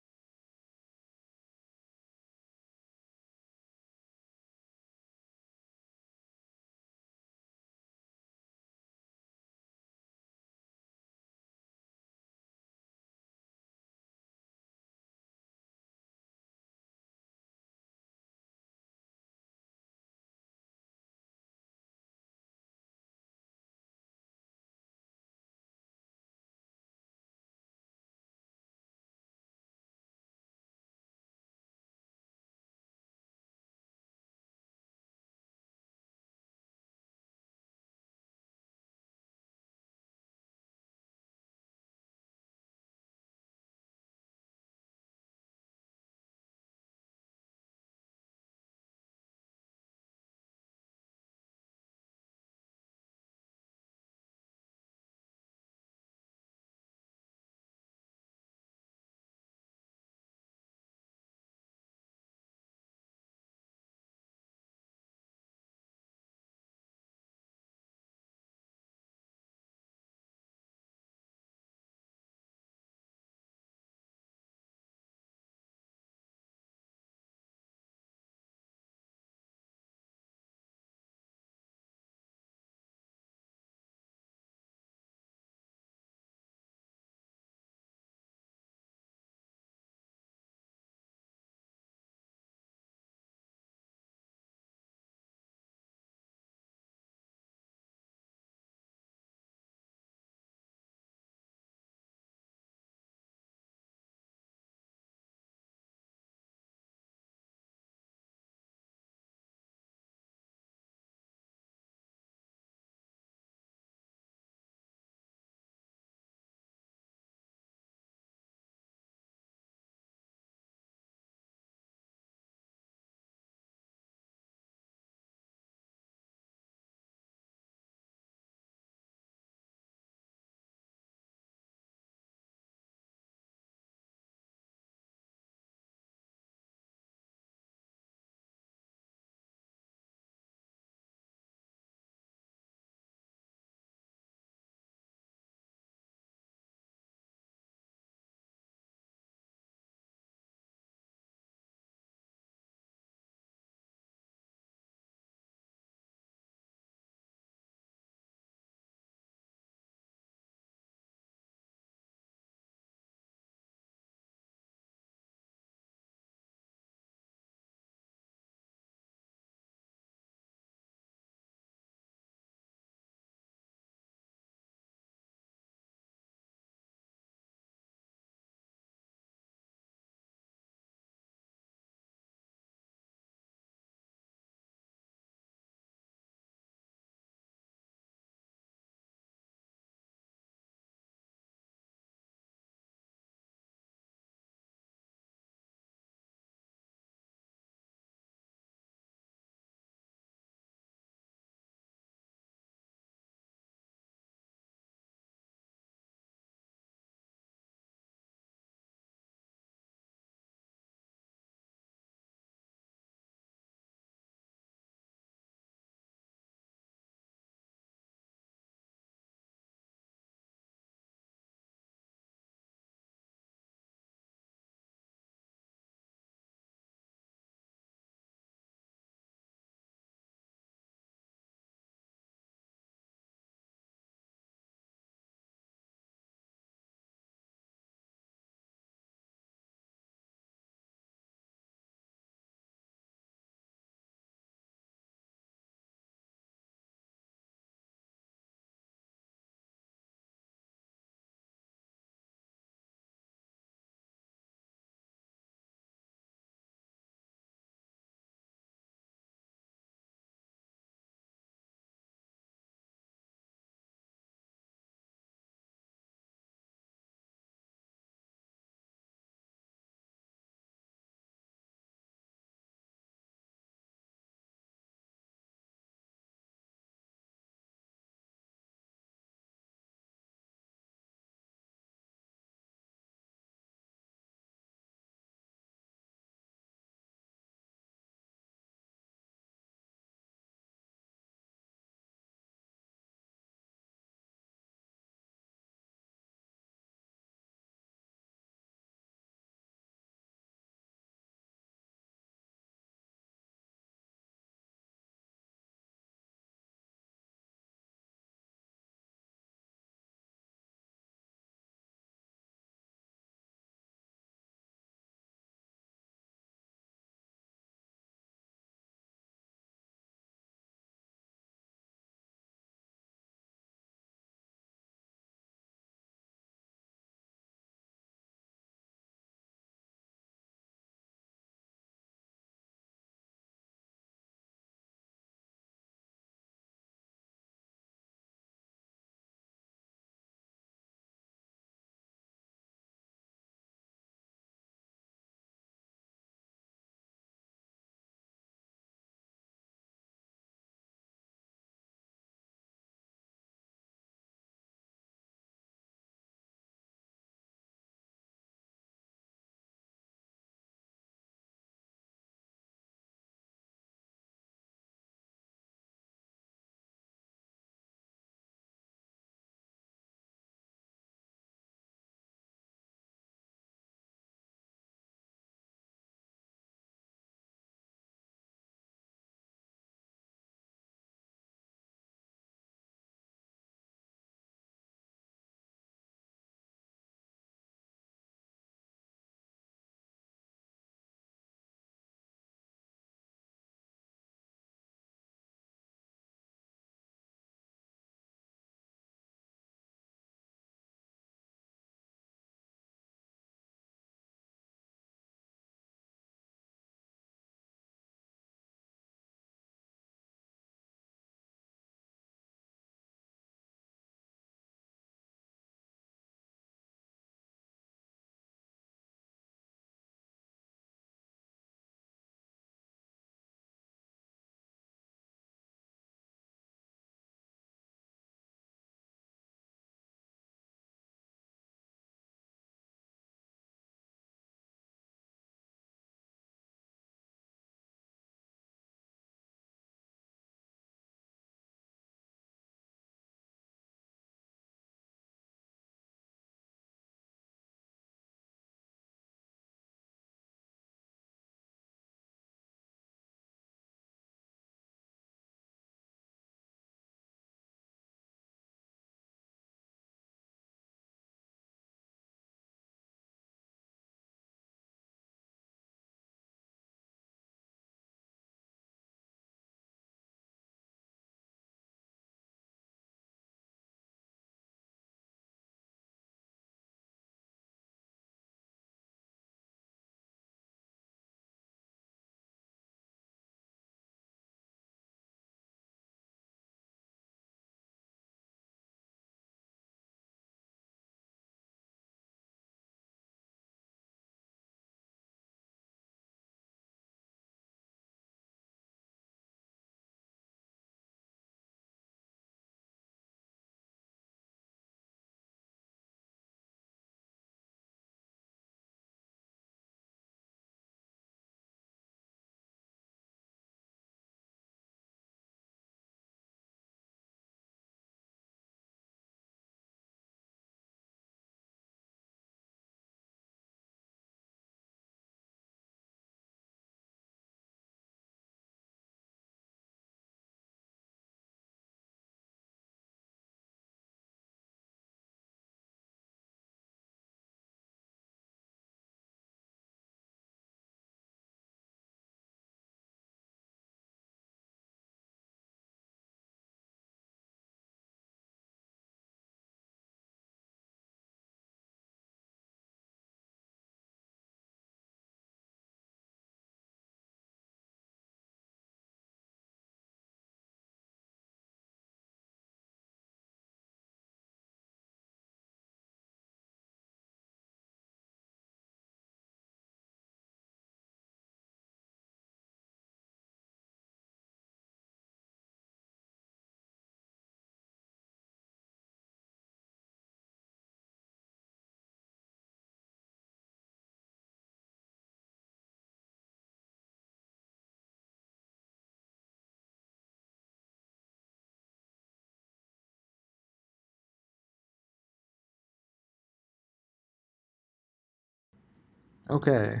Okay.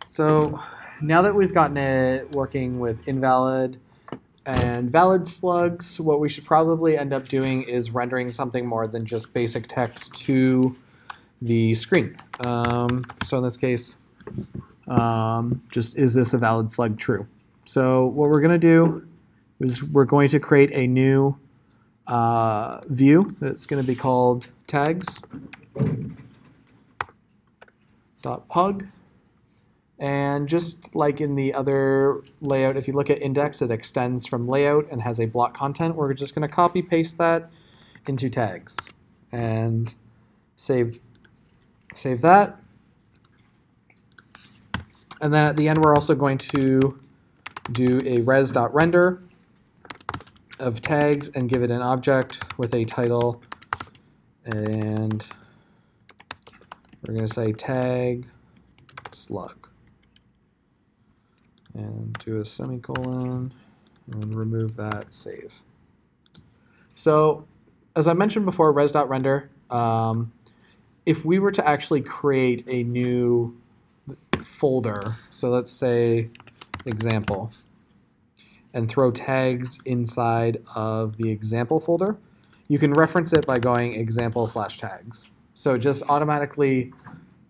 So now that we've gotten it working with invalid and valid slugs, what we should probably end up doing is rendering something more than just basic text to the screen. So in this case, just is this a valid slug true? So what we're going to do is we're going to create a new view that's going to be called tags.pug. And just like in the other layout, if you look at index, it extends from layout and has a block content. We're just going to copy paste that into tags and save that. And then at the end, we're also going to do a res.render of tags and give it an object with a title. And we're going to say tag slug. And do a semicolon and remove that, save. So as I mentioned before, res.render, if we were to actually create a new folder, so let's say example, and throw tags inside of the example folder, you can reference it by going example/tags. So it just automatically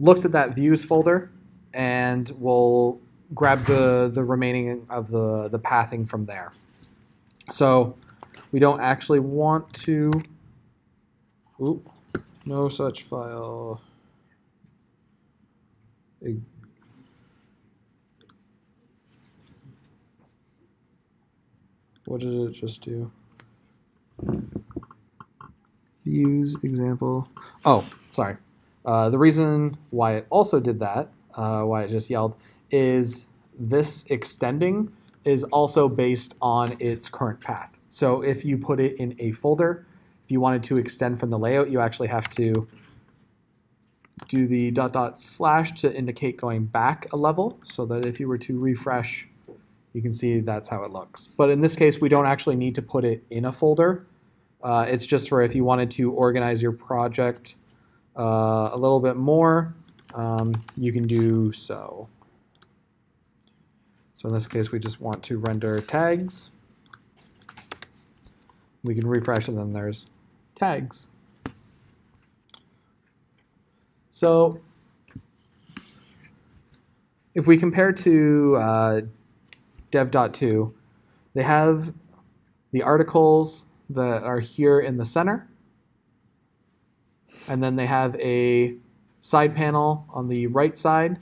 looks at that views folder and will grab the remaining of the pathing from there. So we don't actually want to, no such file. What did it just do? Views example. Oh, sorry. The reason why it also did that, why it just yelled, is this extending is also based on its current path. So if you put it in a folder, if you wanted to extend from the layout, you actually have to do the .. to indicate going back a level, so that if you were to refresh, you can see that's how it looks. But in this case, we don't actually need to put it in a folder. It's just for if you wanted to organize your project a little bit more, you can do so. So in this case, we just want to render tags. We can refresh, and then there's tags. So if we compare to dev.to, they have the articles that are here in the center. And then they have a side panel on the right side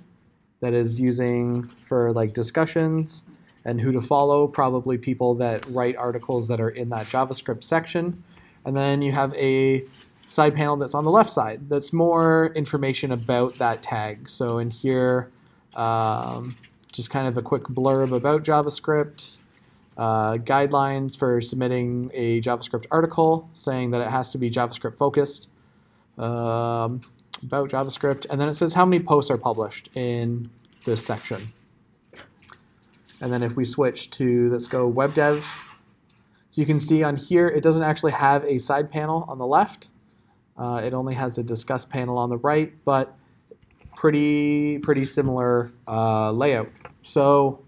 that is using for like discussions and who to follow, probably people that write articles that are in that JavaScript section. And then you have a side panel that's on the left side that's more information about that tag. So in here, just kind of a quick blurb about JavaScript, guidelines for submitting a JavaScript article, saying that it has to be JavaScript focused, about JavaScript, and then it says how many posts are published in this section. And then if we switch to, let's go web dev, so you can see on here it doesn't actually have a side panel on the left. It only has a discuss panel on the right, but pretty similar layout. So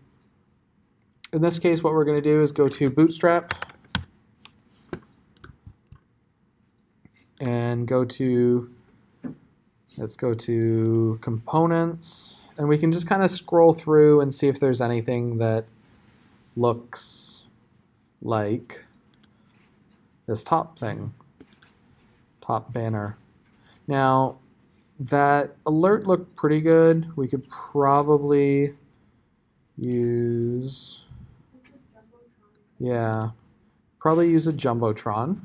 in this case, what we're going to do is go to Bootstrap and go to, let's go to components, and we can just kind of scroll through and see if there's anything that looks like this top thing, top banner. Now, that alert looked pretty good. We could probably use, yeah, probably use a Jumbotron.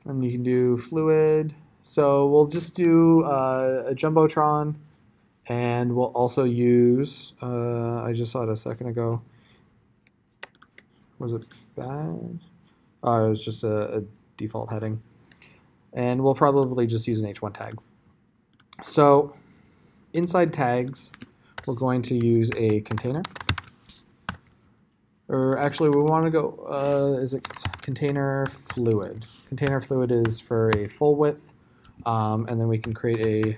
And you can do fluid. So we'll just do a Jumbotron, and we'll also use, I just saw it a second ago. Was it bad? Oh, it was just a default heading. And we'll probably just use an h1 tag. So inside tags, we're going to use a container. Or actually, we want to go, is it container fluid? Container fluid is for a full width And then we can create a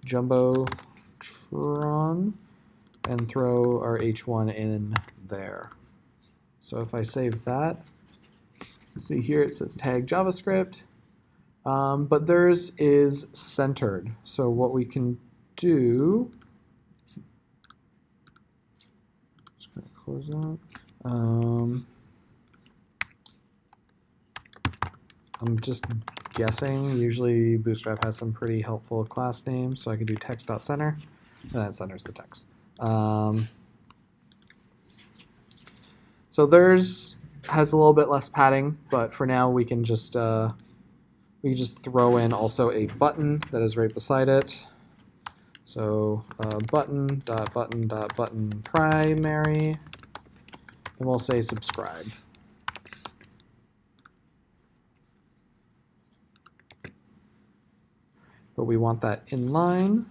jumbotron and throw our h1 in there. So if I save that, see here it says tag JavaScript, but theirs is centered. So what we can do, just gonna close that. I'm just guessing. Usually Bootstrap has some pretty helpful class names, so I could do text.center, and that centers the text. So theirs has a little bit less padding, but for now we can just throw in also a button that is right beside it. So button primary, and we'll say subscribe. But we want that inline.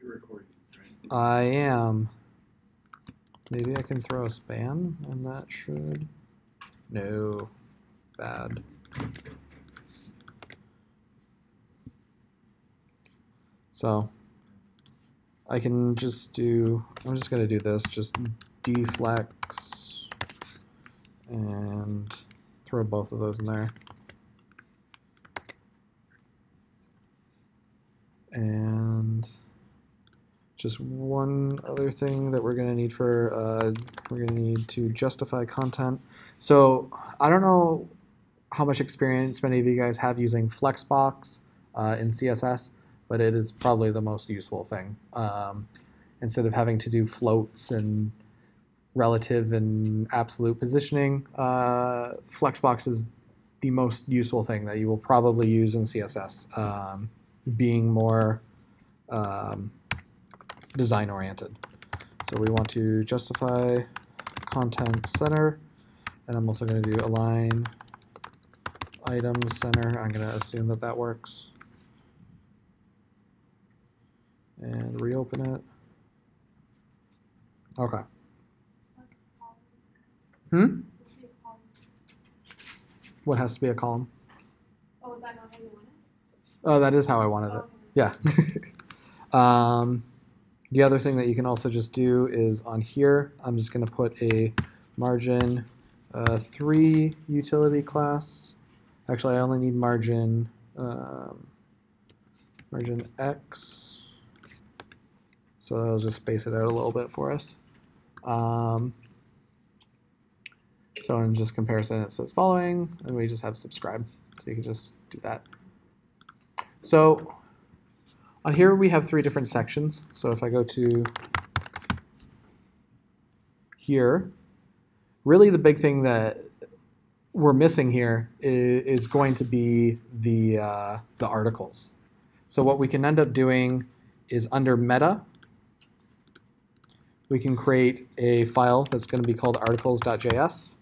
You're recording this, right? I am. Maybe I can throw a span, and that should. No. Bad. So I can just do, I'm just going to do this, just deflex and throw both of those in there. And just one other thing that we're going to need for, we're going to need to justify content. So I don't know how much experience many of you guys have using Flexbox in CSS, but it is probably the most useful thing. Instead of having to do floats and relative and absolute positioning, Flexbox is the most useful thing that you will probably use in CSS, being more design oriented. So we want to justify content center, and I'm also going to do align items center. I'm going to assume that that works. And reopen it. Okay. What has to be a column? Oh, is that not how you want it? Oh, that is how I wanted it. Yeah. The other thing that you can also just do is on here, I'm just going to put a margin 3 utility class. Actually, I only need margin X. So that'll just space it out a little bit for us. So in just comparison, it says following, and we just have subscribe. So you can just do that. So on here, we have 3 different sections. So if I go to here, really the big thing that we're missing here is going to be the articles. So what we can end up doing is under meta, we can create a file that's going to be called articles.js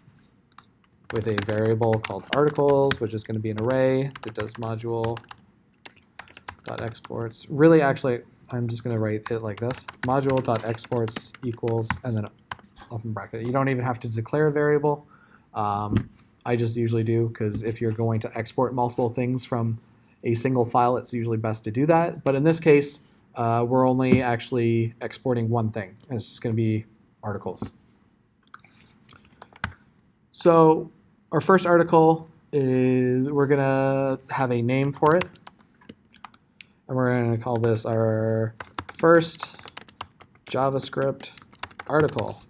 with a variable called articles, which is going to be an array that does module.exports. Really, actually, I'm just going to write it like this. Module.exports equals, and then open bracket. You don't even have to declare a variable. I just usually do, because if you're going to export multiple things from a single file, it's usually best to do that. But in this case, we're only actually exporting one thing, and it's just going to be articles. So our first article is, we're going to have a name for it, and we're going to call this our first JavaScript article.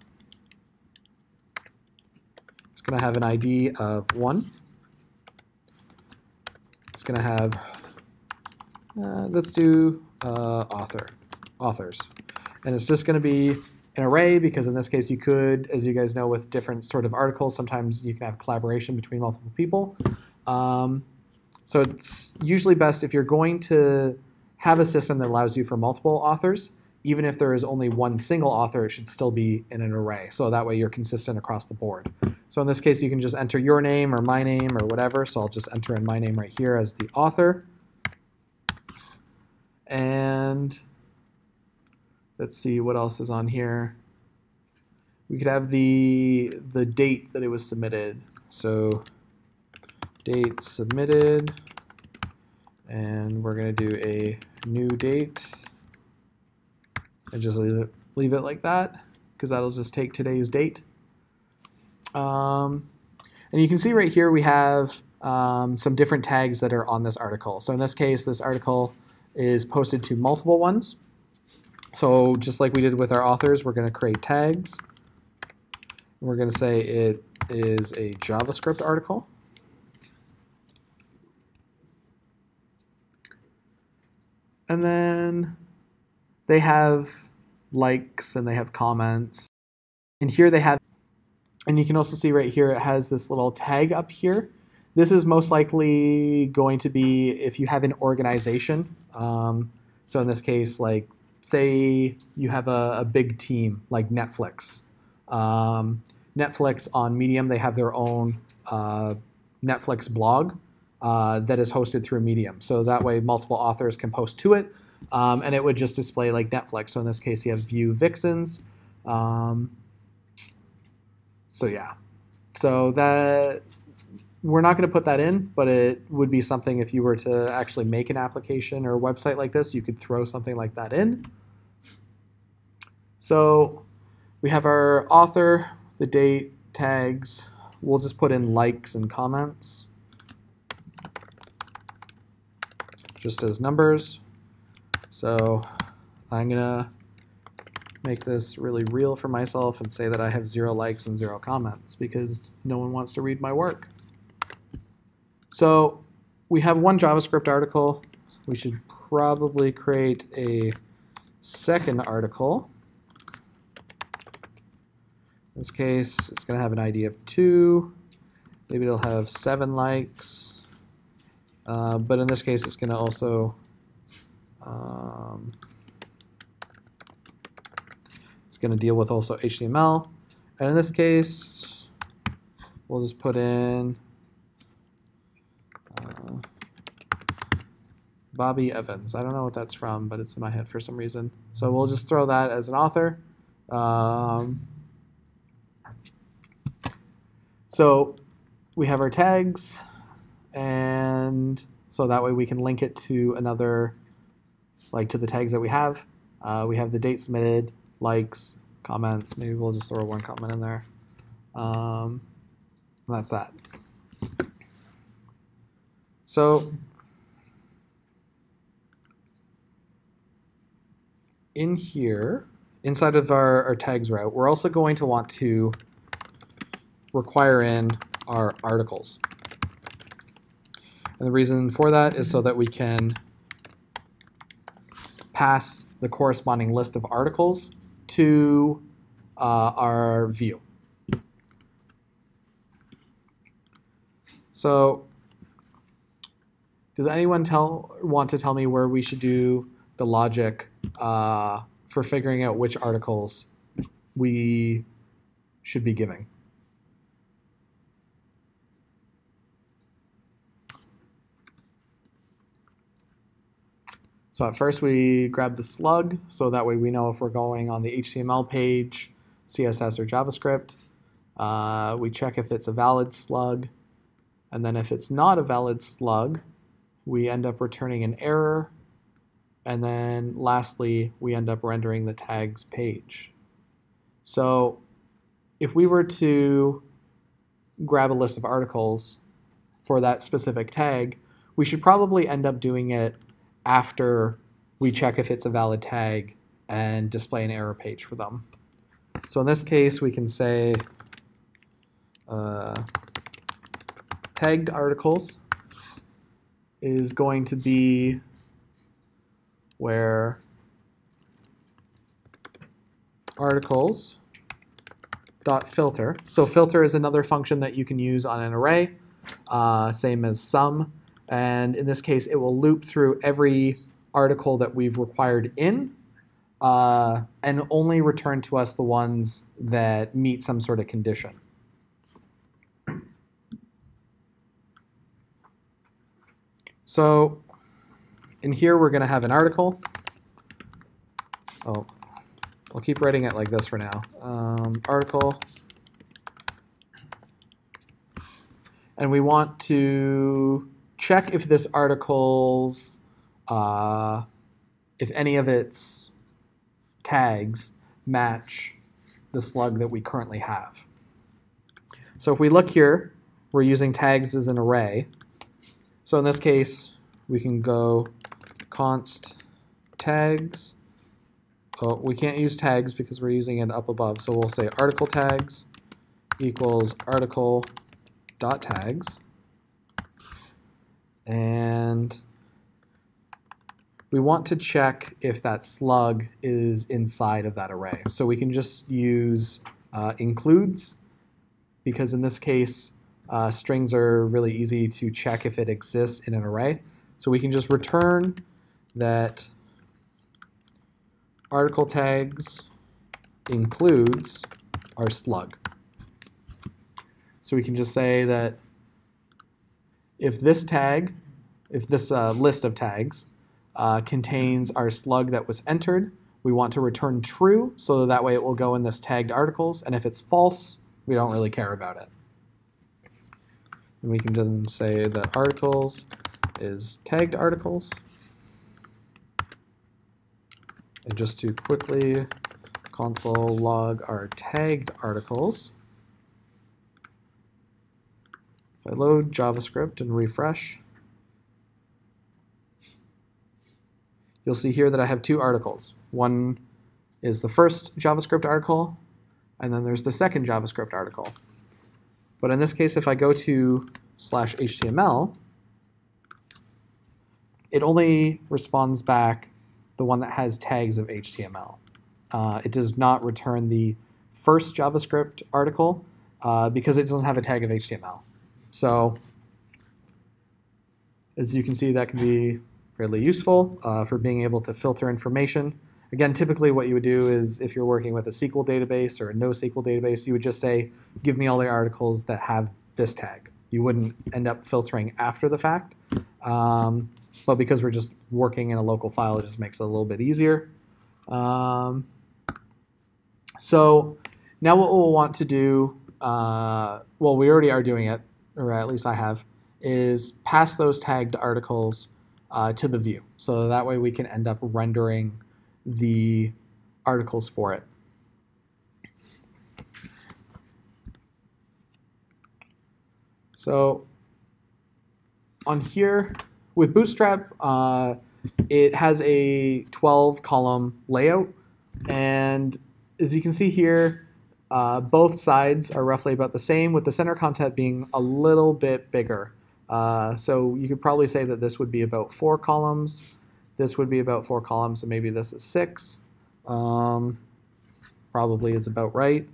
It's going to have an ID of 1. It's going to have, let's do authors. And it's just going to be an array, because in this case you could, as you guys know, with different sort of articles, sometimes you can have collaboration between multiple people. So it's usually best if you're going to have a system that allows you for multiple authors, even if there is only one single author, it should still be in an array. So that way you're consistent across the board. So in this case, you can just enter your name or my name or whatever. So I'll just enter in my name right here as the author. And let's see what else is on here. We could have the date that it was submitted. So date submitted, and we're going to do a new date, and just leave it like that, because that'll just take today's date. And you can see right here we have some different tags that are on this article. So in this case, this article is posted to multiple ones. So just like we did with our authors, we're going to create tags. We're going to say it is a JavaScript article. And then they have likes and they have comments. And here they have, and you can also see right here, it has this little tag up here. This is most likely going to be if you have an organization. So in this case, like say you have a big team like Netflix. Netflix on Medium, they have their own Netflix blog that is hosted through Medium. So that way multiple authors can post to it, and it would just display like Netflix. So in this case, you have View Vixens. So yeah, so that we're not going to put that in, but it would be something if you were to actually make an application or a website like this, you could throw something like that in. So we have our author, the date, tags. We'll just put in likes and comments, just as numbers. So I'm going to make this really real for myself and say that I have 0 likes and 0 comments because no one wants to read my work. So we have one JavaScript article. We should probably create a second article. In this case, it's going to have an ID of 2. Maybe it'll have 7 likes. But in this case, it's going to also it's going to deal with also HTML. And in this case, we'll just put in Bobby Evans. I don't know what that's from, but it's in my head for some reason. So we'll just throw that as an author. So we have our tags, and so that way we can link it to another, like to the tags that we have. We have the date submitted, likes, comments. Maybe we'll just throw one comment in there. That's that. So in here, inside of our tags route, we're also going to want to require in our articles. And the reason for that is so that we can pass the corresponding list of articles to our view. So does anyone want to tell me where we should do the logic for figuring out which articles we should be giving? So at first we grab the slug, so that way we know if we're going on the HTML page, CSS, or JavaScript. We check if it's a valid slug, and then if it's not a valid slug, we end up returning an error, and then lastly, we end up rendering the tags page. So if we were to grab a list of articles for that specific tag, we should probably end up doing it after we check if it's a valid tag and display an error page for them. So in this case, we can say tagged articles is going to be where articles.filter. So filter is another function that you can use on an array, same as sum. And in this case, it will loop through every article that we've required in and only return to us the ones that meet some sort of condition. So in here, we're going to have an article. Oh, I'll keep writing it like this for now. Article. and we want to check if this article's, if any of its tags match the slug that we currently have. So if we look here, we're using tags as an array. So in this case, we can go const tags. Oh, we can't use tags because we're using it up above. So we'll say article tags equals article dot tags. And we want to check if that slug is inside of that array. So we can just use includes, because in this case, strings are really easy to check if it exists in an array. So we can just return that article tags includes our slug. So we can just say that if this tag, if this list of tags contains our slug that was entered, we want to return true, so that way it will go in this tagged articles, and if it's false, we don't really care about it. And we can then say that articles is tagged articles. And just to quickly console log our tagged articles, if I load JavaScript and refresh, you'll see here that I have two articles. One is the first JavaScript article, and then there's the second JavaScript article. But in this case, if I go to /HTML, it only responds back the one that has tags of HTML. It does not return the first JavaScript article because it doesn't have a tag of HTML. So as you can see, that can be fairly useful for being able to filter information. Again, typically what you would do is if you're working with a SQL database or a NoSQL database, you would just say, give me all the articles that have this tag. You wouldn't end up filtering after the fact. But because we're just working in a local file, it just makes it a little bit easier. So now what we'll want to do, well, we already are doing it, or at least I have, is pass those tagged articles to the view. So that way we can end up rendering the articles for it. So on here, with Bootstrap, it has a 12-column layout. And as you can see here, both sides are roughly about the same, with the center content being a little bit bigger. So you could probably say that this would be about 4 columns. This would be about 4 columns, and maybe this is 6. Probably is about right.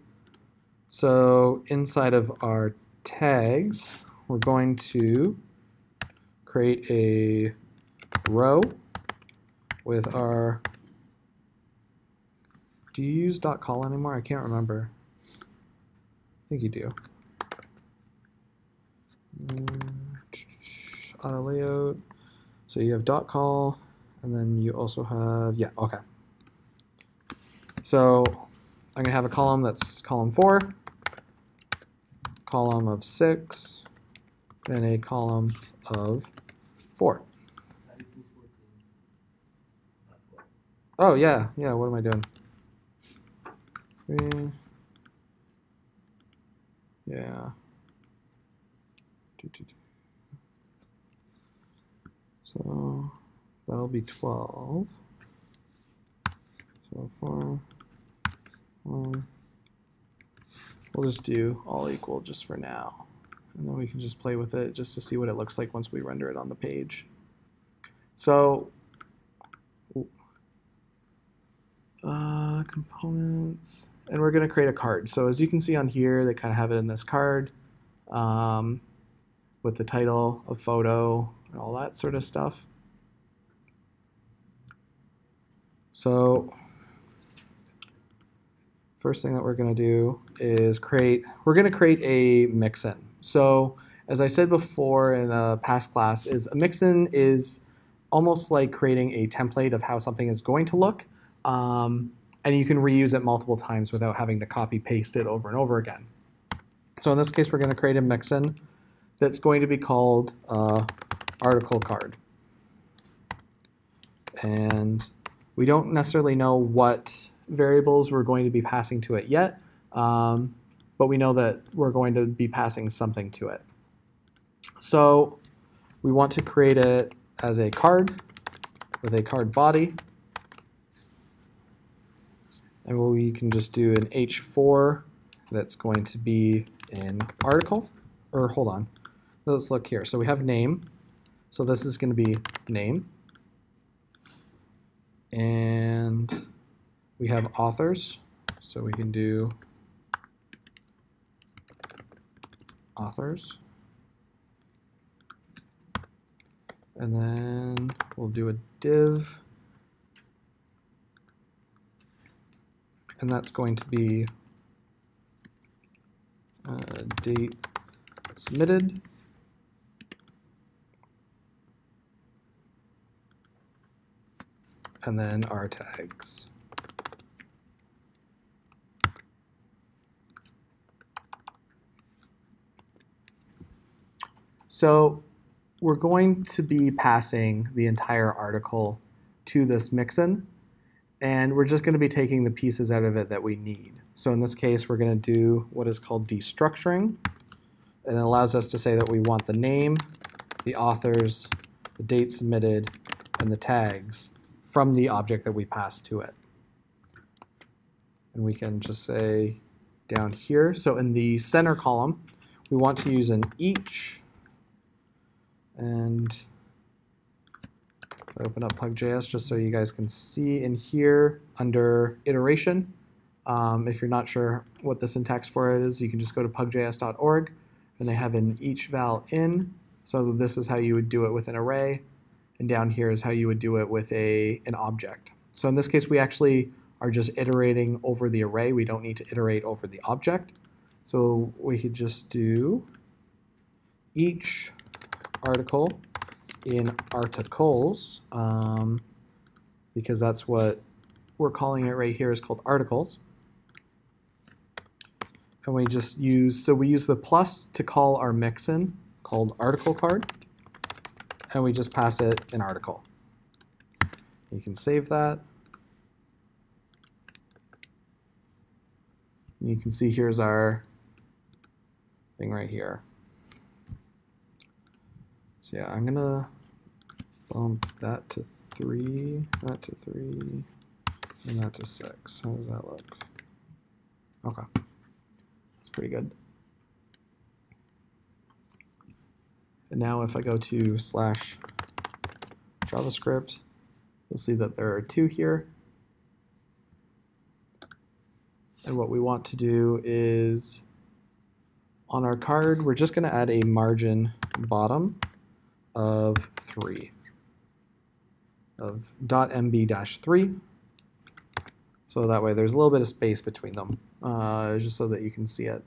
So inside of our tags, we're going to create a row with our, do you use .col anymore? I can't remember. I think you do. Auto layout. So you have .col, and then you also have, yeah, okay. So I'm gonna have a column that's column 4, column of 6, and a column of 4. Oh yeah, what am I doing? 3, yeah. 2, 2, 2. So that'll be 12. So 4, 1. We'll just do all equal just for now. And then we can just play with it just to see what it looks like once we render it on the page. So components, and we're going to create a card. So as you can see on here, they kind of have it in this card with the title, a photo, and all that sort of stuff. So first thing that we're going to do is we're going to create a mixin. So as I said before in a past class, a mixin is almost like creating a template of how something is going to look. And you can reuse it multiple times without having to copy paste it over and over again. So in this case, we're going to create a mixin that's going to be called article card. And we don't necessarily know what variables we're going to be passing to it yet, but we know that we're going to be passing something to it. So we want to create it as a card with a card body. And we can just do an h4 that's going to be an article. Or hold on, let's look here. So we have name. So this is going to be name. And we have authors. So we can do authors. And then we'll do a div. And that's going to be date submitted. And then our tags. So we're going to be passing the entire article to this mixin, and we're just going to be taking the pieces out of it that we need. So in this case, we're going to do what is called destructuring, and it allows us to say that we want the name, the authors, the date submitted, and the tags from the object that we pass to it. And we can just say down here, so in the center column, we want to use an each, and open up pug.js just so you guys can see in here under iteration. If you're not sure what the syntax for it is, you can just go to pug.js.org, and they have an each val in. So this is how you would do it with an array, and down here is how you would do it with an object. So in this case, we actually are just iterating over the array. We don't need to iterate over the object. So we could just do each article in articles, because that's what we're calling it right here, is called articles. And we just use, so we use the plus to call our mixin called article card, and we just pass it an article. You can save that. You can see here's our thing right here. So yeah, I'm gonna bump that to 3, that to 3, and that to 6. How does that look? Okay, that's pretty good. And now if I go to /JavaScript, you'll see that there are 2 here. And what we want to do is, on our card, we're just going to add a margin bottom of 3, of .mb-3. So that way there's a little bit of space between them, just so that you can see it.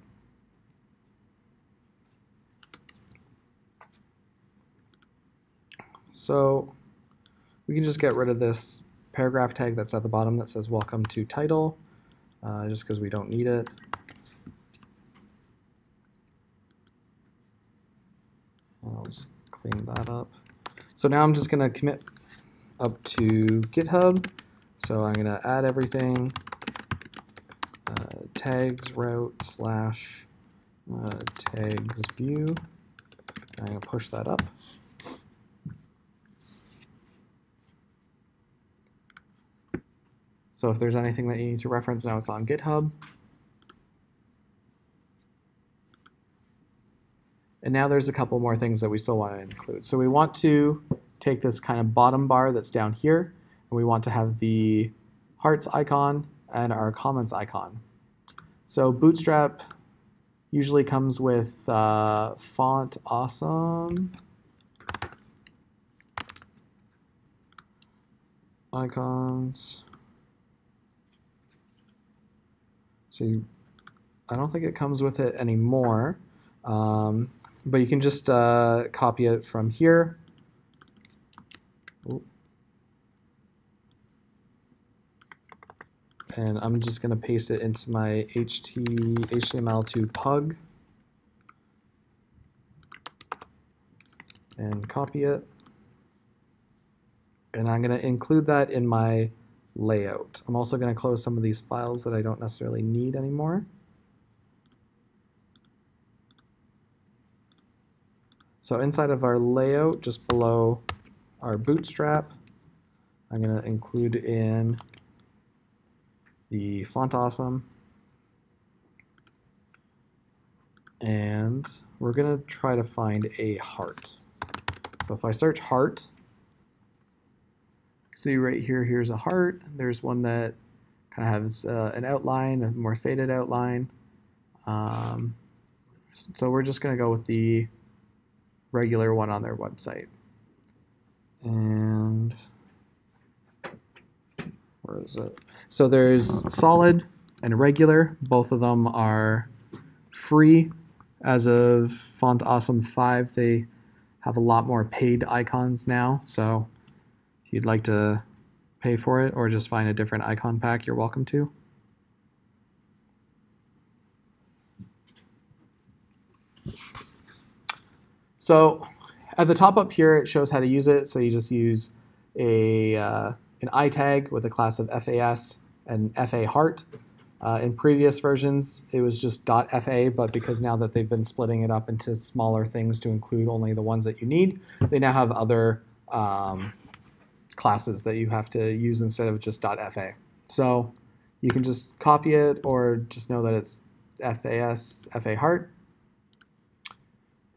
So we can just get rid of this paragraph tag that's at the bottom that says welcome to title, just because we don't need it. I'll just clean that up. So now I'm just going to commit up to GitHub. So I'm going to add everything, tags route / tags view. I'm going to push that up. So if there's anything that you need to reference, now it's on GitHub. And now there's a couple more things that we still want to include. So we want to take this kind of bottom bar that's down here, and we want to have the hearts icon and our comments icon. So Bootstrap usually comes with font awesome icons. So I don't think it comes with it anymore, but you can just copy it from here. And I'm just going to paste it into my HTML to pug. and copy it. And I'm going to include that in my layout. I'm also going to close some of these files that I don't necessarily need anymore. So inside of our layout, just below our bootstrap, I'm going to include in the font awesome. And we're going to try to find a heart. So if I search heart, see right here, here's a heart. There's one that kind of has an outline, a more faded outline. So we're just going to go with the regular one on their website. And where is it? So there's solid and regular. Both of them are free. As of Font Awesome 5, they have a lot more paid icons now. So if you'd like to pay for it or just find a different icon pack, you're welcome to. So at the top up here, it shows how to use it. So you just use an I tag with a class of FAS and FA heart. In previous versions, it was just .fa, but because now that they've been splitting it up into smaller things to include only the ones that you need, they now have other classes that you have to use instead of just .fa. So you can just copy it or just know that it's FAS, FA heart.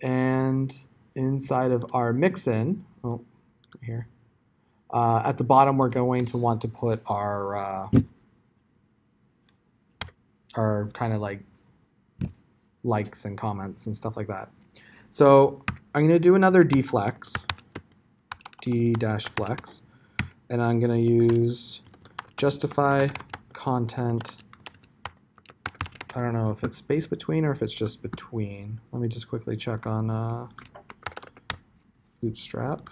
And inside of our mixin, here, at the bottom, we're going to want to put our kind of like likes and comments and stuff like that. So I'm going to do another deflex, d-flex, and I'm going to use justify content. I don't know if it's space between or if it's just between. Let me just quickly check on Bootstrap.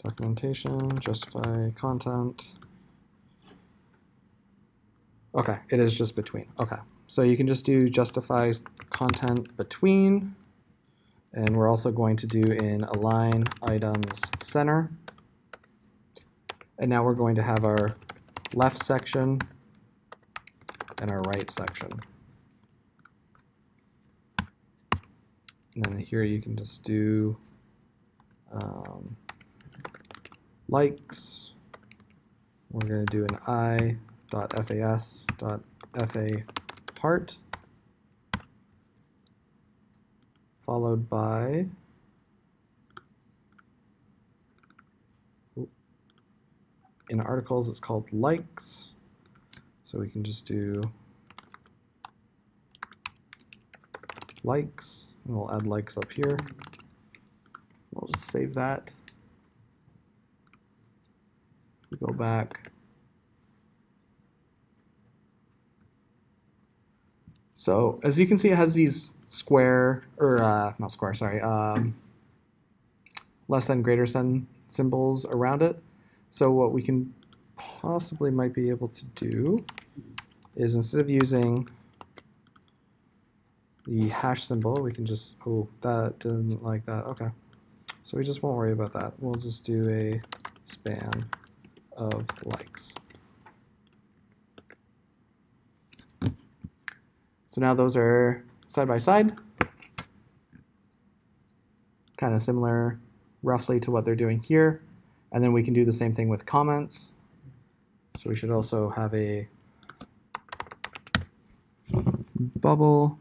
Documentation, justify content. Okay, it is just between. Okay, so you can just do justify content between, and we're also going to do in align items center. And now we're going to have our left section and our right section. And then here you can just do likes. We're going to do an i.fas.fa heart, followed by in articles it's called likes. So we can just do likes, and we'll add likes up here. We'll just save that. We go back. So as you can see, it has these square, or not square, sorry, less than, greater than symbols around it. So what we can possibly might be able to do is instead of using the hash symbol, we can just, oh, that didn't like that, okay. So we just won't worry about that. We'll just do a span of likes. So now those are side by side, kind of similar roughly to what they're doing here. And then we can do the same thing with comments. So we should also have a bubble.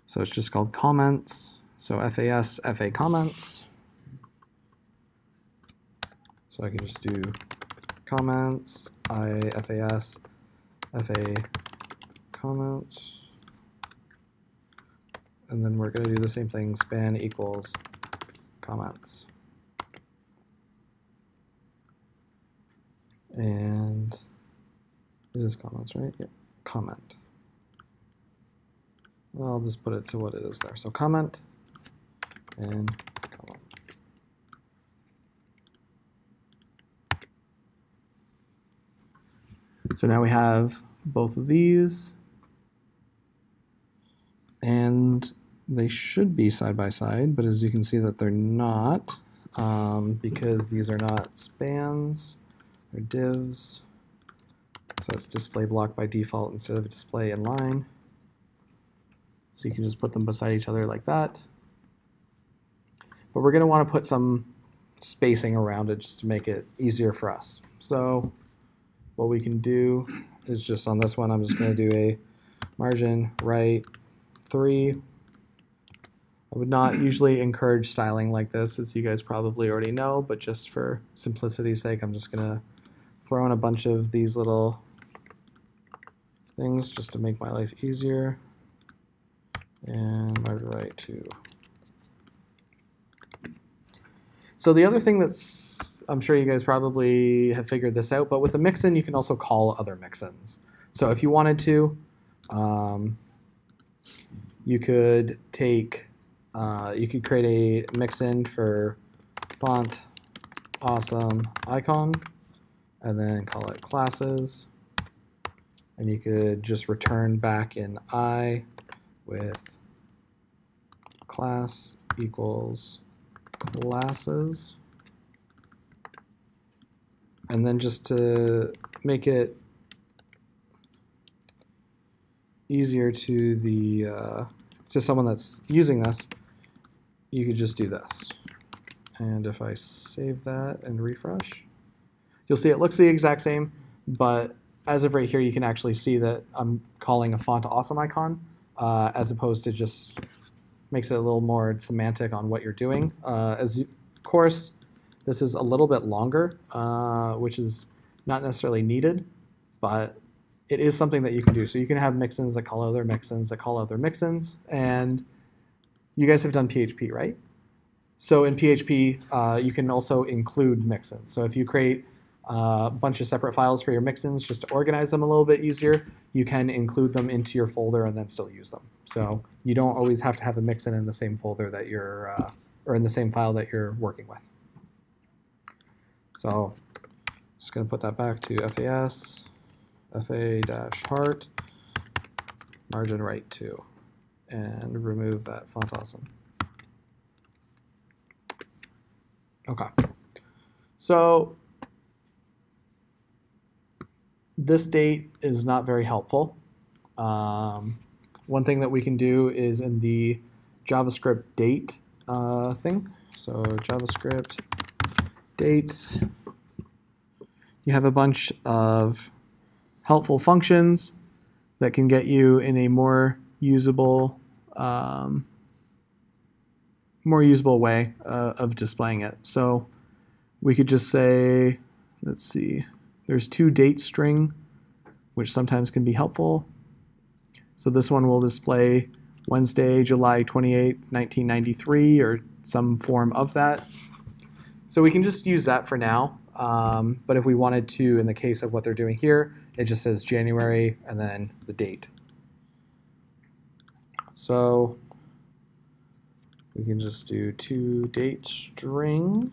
So it's just called comments. So FAS, FA comments. So I can just do comments, FAS, FA comments. And then we're going to do the same thing, span equals comments. And it is comments, right? Yeah, comment. Well, I'll just put it to what it is there. So comment and comment. So now we have both of these. And they should be side by side, but as you can see that they're not, because these are not spans, they're divs. So it's display block by default instead of display inline. So you can just put them beside each other like that. But we're going to want to put some spacing around it just to make it easier for us. So what we can do is just on this one, I'm just going to do a margin right 3. I would not usually encourage styling like this, as you guys probably already know, but just for simplicity's sake, I'm just going to throw in a bunch of these little things just to make my life easier. And margin right 2. So the other thing that's, I'm sure you guys probably have figured this out, but with a mixin, you can also call other mixins. So if you wanted to, you could take, you could create a mixin for font awesome icon, and then call it classes. And you could just return back in I with class equals classes. And then just to make it easier to the to someone that's using this, you could just do this. And if I save that and refresh, you'll see it looks the exact same, but as of right here, you can actually see that I'm calling a font awesome icon, as opposed to just makes it a little more semantic on what you're doing. Of course, this is a little bit longer, which is not necessarily needed, but it is something that you can do. So you can have mixins that call other mixins that call other mixins, and you guys have done PHP, right? So in PHP, you can also include mixins. So if you create a bunch of separate files for your mixins just to organize them a little bit easier, you can include them into your folder and then still use them. So you don't always have to have a mixin in the same folder that you're, or in the same file that you're working with. So just going to put that back to FAS, FA-heart, margin right 2, and remove that font awesome. Okay. So this date is not very helpful. One thing that we can do is in the JavaScript date thing. So JavaScript dates, you have a bunch of helpful functions that can get you in a more usable way of displaying it. So we could just say, let's see, there's toDate string, which sometimes can be helpful. So this one will display Wednesday, July 28th, 1993, or some form of that. So we can just use that for now. But if we wanted to, in the case of what they're doing here, it just says January and then the date. So we can just do toDate string.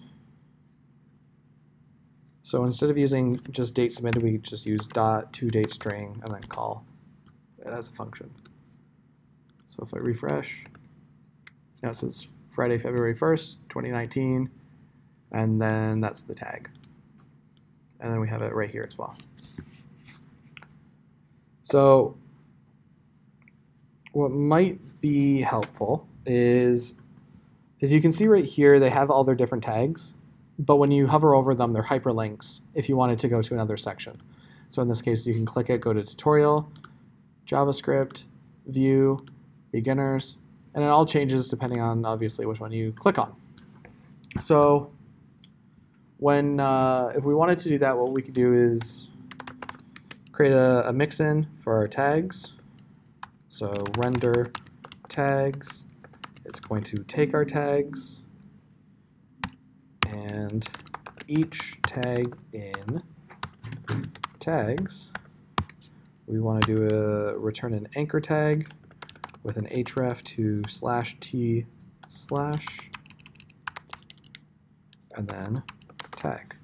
So instead of using just date submitted, we just use .toDate string and then call it as a function. So if I refresh, now it says Friday, February 1st, 2019, and then that's the tag. And then we have it right here as well. So what might be helpful is, as you can see right here, they have all their different tags, but when you hover over them, they're hyperlinks if you wanted to go to another section. So in this case, you can click it, go to tutorial, JavaScript, view, beginners, and it all changes depending on obviously which one you click on. So when if we wanted to do that, what we could do is create a mixin for our tags. So render tags, it's going to take our tags, and each tag in tags, we want to do return an anchor tag with an href to /t/ and then tag.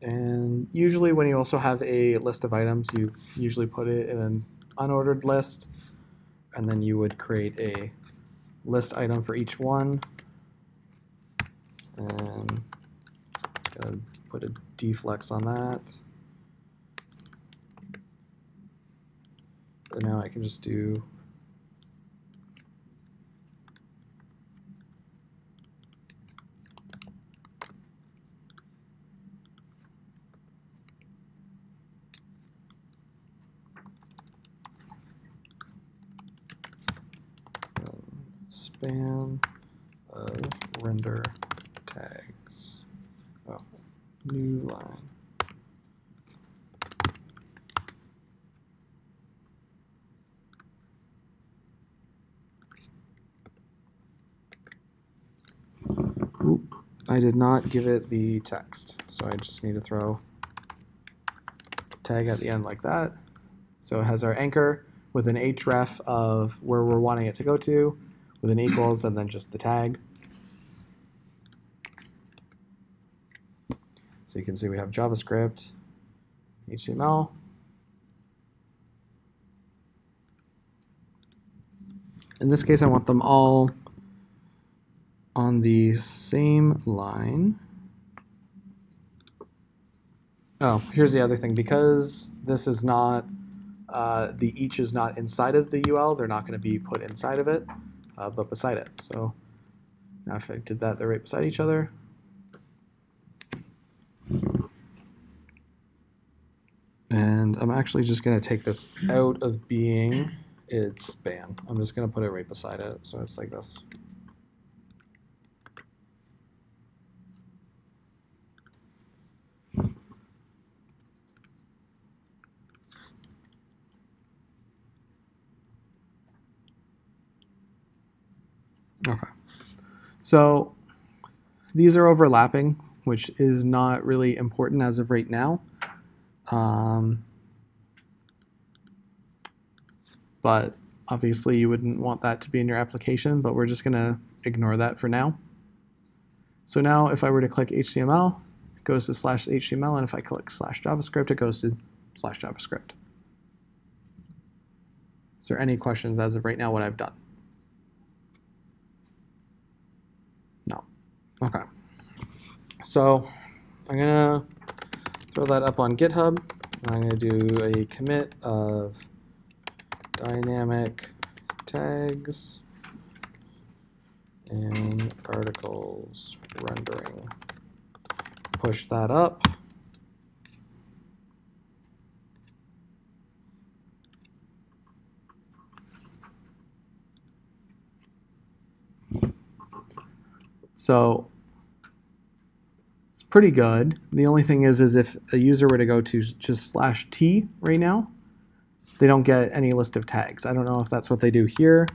And usually when you also have a list of items, you usually put it in unordered list, and then you would create a list item for each one. And just gonna put a deflex on that. And now I can just do span of render tags. Oh, new line. Oop, I did not give it the text, so I just need to throw tag at the end like that. So it has our anchor with an href of where we're wanting it to go to, with an equals, and then just the tag. So you can see we have JavaScript, HTML. In this case, I want them all on the same line. Oh, here's the other thing. Because this is not, the each is not inside of the UL, they're not going to be put inside of it, but beside it. So now if I did that, they're right beside each other. And I'm actually just going to take this out of being its span. I'm just going to put it right beside it, so it's like this. Okay. So these are overlapping, which is not really important as of right now. But obviously you wouldn't want that to be in your application, but we're just going to ignore that for now. So now if I were to click HTML, it goes to /HTML, and if I click /JavaScript, it goes to /JavaScript. Is there any questions as of right now what I've done? No. Okay. So I'm going to throw that up on GitHub. I'm going to do a commit of dynamic tags and articles rendering. Push that up. So it's pretty good. The only thing is if a user were to go to just /t right now, they don't get any list of tags. I don't know if that's what they do here.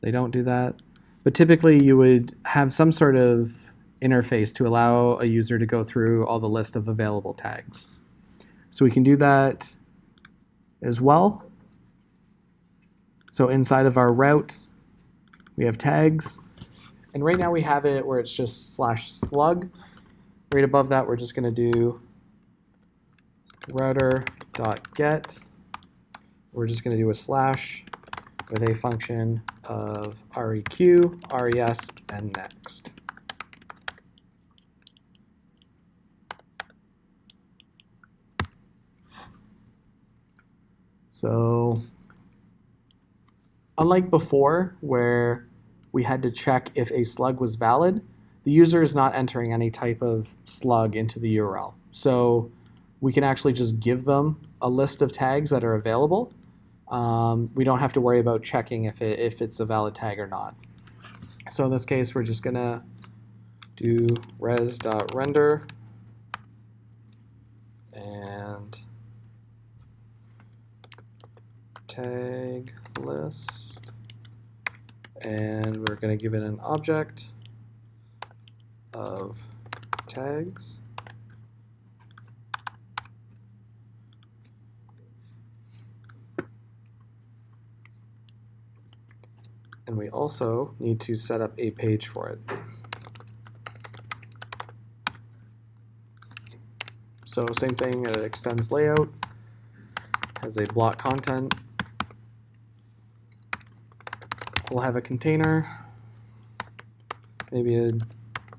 They don't do that. But typically you would have some sort of interface to allow a user to go through all the list of available tags. So we can do that as well. So inside of our route, we have tags. And right now we have it where it's just /slug. Right above that, we're just going to do router.get. We're just going to do a slash with a function of req, res, and next. So unlike before, where we had to check if a slug was valid, the user is not entering any type of slug into the URL. So we can actually just give them a list of tags that are available. We don't have to worry about checking if it's a valid tag or not. So in this case, we're just going to do res.render and tag list. And we're going to give it an object of tags. And we also need to set up a page for it. So same thing, it extends layout. as a block content. We'll have a container, maybe a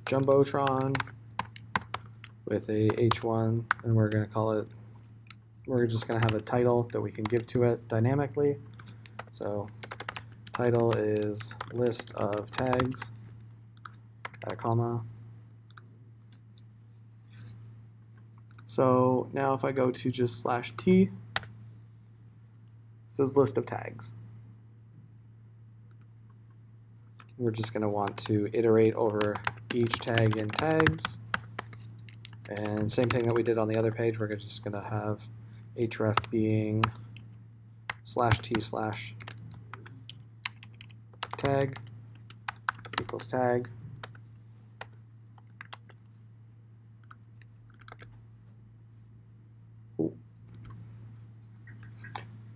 jumbotron with a h1, and we're going to call it, we're just going to have a title that we can give to it dynamically. So title is list of tags, add a comma. So now if I go to just /t, it says list of tags. We're just going to want to iterate over each tag in tags. And same thing that we did on the other page, we're just going to have href being /t/tag equals tag.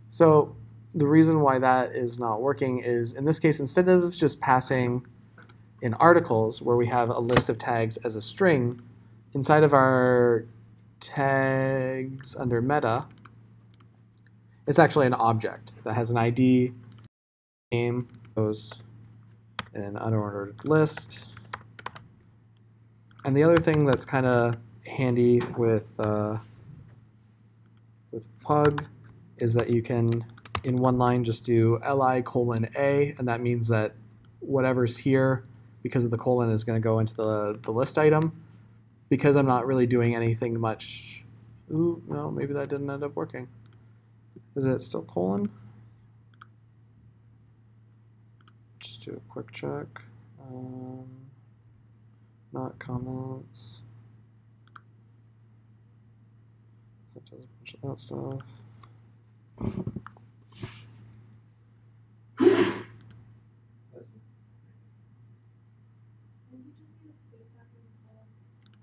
So the reason why that is not working is, in this case, instead of just passing in articles where we have a list of tags as a string, inside of our tags under meta, it's actually an object that has an ID, name, goes in an unordered list. And the other thing that's kind of handy with Pug is that you can, in one line, just do li:(a), and that means that whatever's here, because of the colon, is going to go into the list item. Because I'm not really doing anything much. Ooh, no, maybe that didn't end up working. Is it still colon? Just do a quick check. Not comments. That does a bunch of that stuff.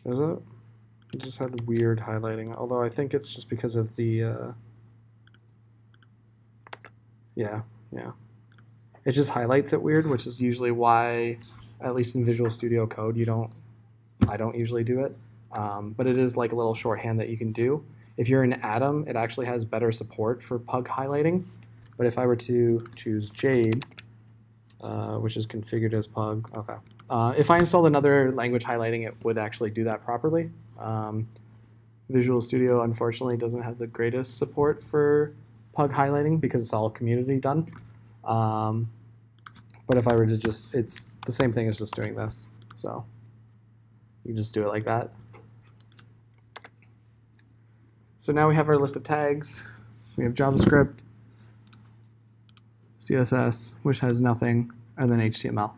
Is it? It just had weird highlighting, although I think it's just because of the, yeah. It just highlights it weird, which is usually why, at least in Visual Studio Code, I don't usually do it. But it is like a little shorthand that you can do. If you're in Atom, it actually has better support for Pug highlighting. But if I were to choose Jade, which is configured as Pug, okay. If I installed another language highlighting, it would actually do that properly. Visual Studio, unfortunately, doesn't have the greatest support for Pug highlighting because it's all community done. But if I were to just, it's the same thing as just doing this. So you just do it like that. So now we have our list of tags. We have JavaScript, CSS, which has nothing, and then HTML.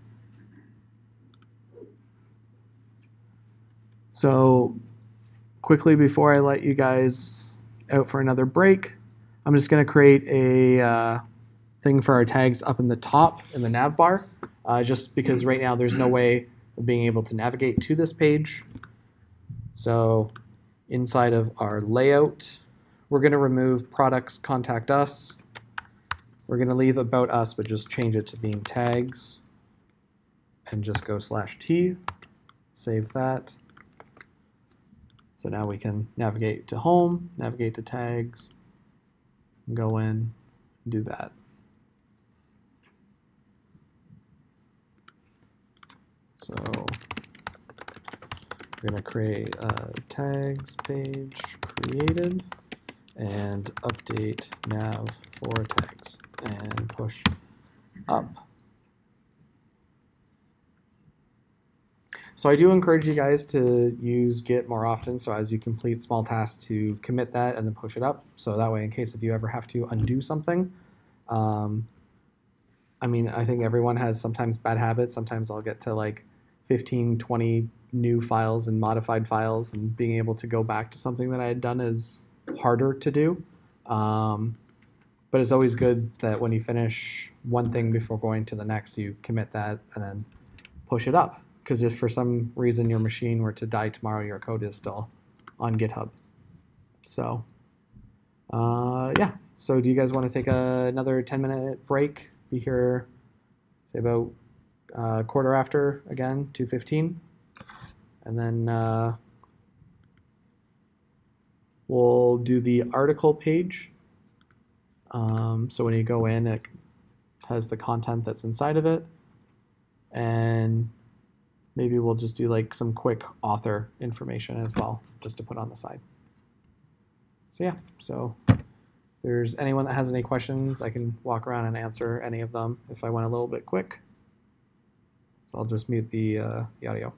So quickly before I let you guys out for another break, I'm just going to create a thing for our tags up in the top in the nav bar, just because right now there's no way of being able to navigate to this page. So inside of our layout, we're going to remove products contact us. We're going to leave about us, but just change it to being tags and just go /t, save that. So now we can navigate to home, navigate to tags, go in, and do that. So we're going to create a tags page created and update nav for tags and push up. So I do encourage you guys to use Git more often, so as you complete small tasks to commit that and then push it up. So that way, in case if you ever have to undo something, I mean, I think everyone has sometimes bad habits. Sometimes I'll get to like 15, 20 new files and modified files, and being able to go back to something that I had done is harder to do. But it's always good that when you finish one thing before going to the next, you commit that and then push it up. Because if for some reason your machine were to die tomorrow, your code is still on GitHub. So yeah. So do you guys want to take another 10-minute break? Be here, say about quarter after again, 2:15, and then we'll do the article page So when you go in, it has the content that's inside of it. And maybe we'll just do like some quick author information as well, just to put on the side. So yeah, so if there's anyone that has any questions, I can walk around and answer any of them if I went a little bit quick. So I'll just mute the audio.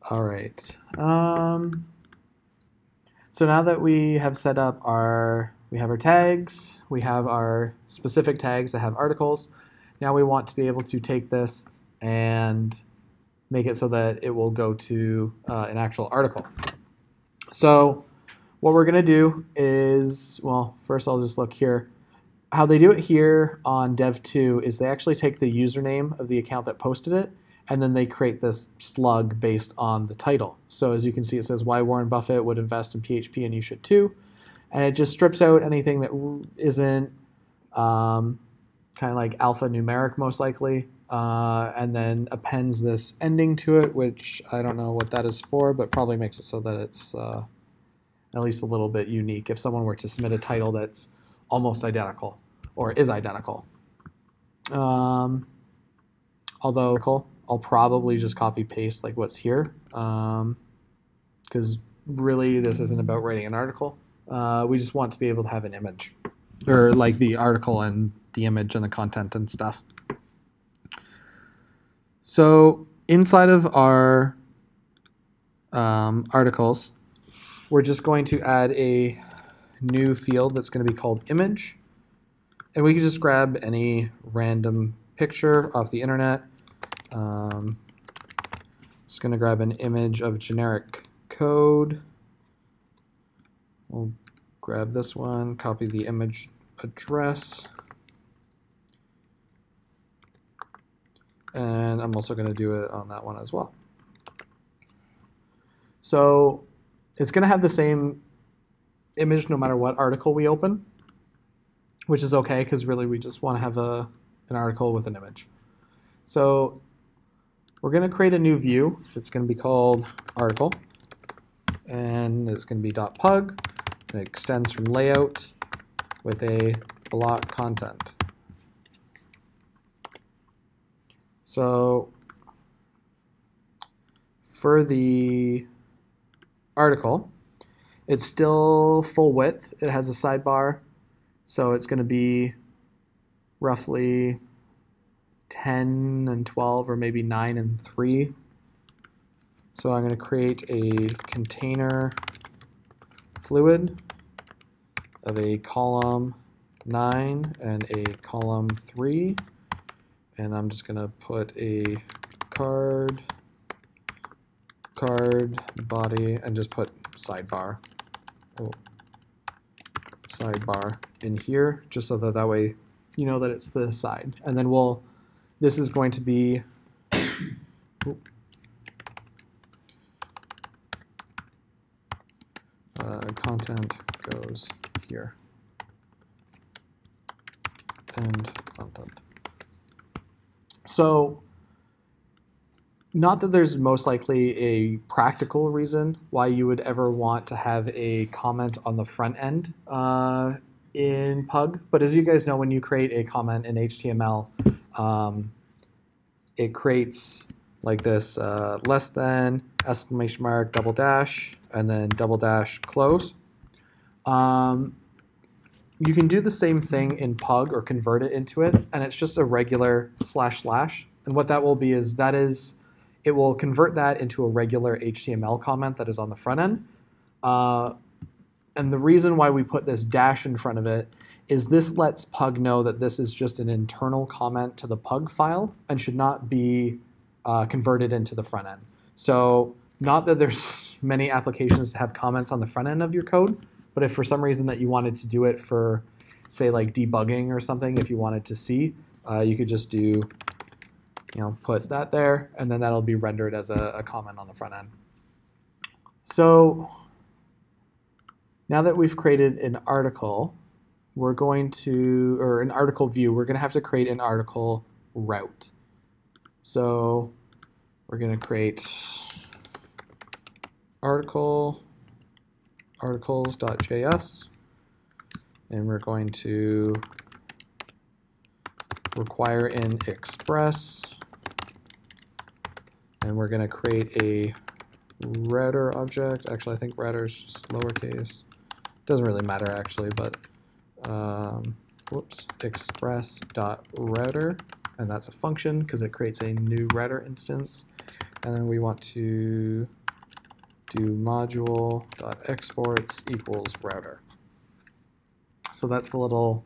All right. So now that we have set up we have our tags, we have our specific tags that have articles. Now we want to be able to take this and make it so that it will go to an actual article. So what we're going to do is, well, first I'll just look here. How they do it here on dev2 is they actually take the username of the account that posted it, and then they create this slug based on the title. So as you can see, it says why Warren Buffett would invest in PHP and you should too. And it just strips out anything that isn't kind of like alphanumeric most likely, and then appends this ending to it, which I don't know what that is for, but probably makes it so that it's at least a little bit unique if someone were to submit a title that's almost identical or is identical. Although I'll probably just copy paste like what's here, because really this isn't about writing an article. We just want to be able to have an image, or like the article and the image and the content and stuff. So inside of our articles, we're just going to add a new field that's going to be called image. And we can just grab any random picture off the internet. Just going to grab an image of generic code. We'll grab this one, copy the image address. And I'm also going to do it on that one as well. So it's going to have the same image no matter what article we open, which is okay because really we just want to have an article with an image. So we're going to create a new view. It's going to be called article, and it's going to be .pug. And it extends from layout with a block content. So for the article, it's still full width. It has a sidebar, so it's going to be roughly 10 and 12, or maybe 9 and 3. So I'm going to create a container fluid of a column 9 and a column 3, and I'm just going to put a card body and just put sidebar. Sidebar in here, just so that way you know that it's the side. And then this is going to be content goes here. And content. So not that there's most likely a practical reason why you would ever want to have a comment on the front end in Pug, but as you guys know, when you create a comment in HTML, it creates like this less than, exclamation mark, double dash, and then double dash close. You can do the same thing in Pug or convert it into it, and it's just a regular //. And what that will be is it will convert that into a regular HTML comment that is on the front end. And the reason why we put this dash in front of it is this lets Pug know that this is just an internal comment to the Pug file and should not be converted into the front end. So not that there's many applications that have comments on the front end of your code, but if for some reason that you wanted to do it for, say, like debugging or something, if you wanted to see, you could just do, put that there, and then that'll be rendered as a comment on the front end. So now that we've created an article, we're going to, or an article view, we're going to have to create an article route. So we're going to create articles.js, and we're going to require in express, and we're going to create a router object. Actually, I think router is just lowercase. Doesn't really matter actually, but express.router, and that's a function because it creates a new router instance. and then we want to do module.exports equals router. So that's the little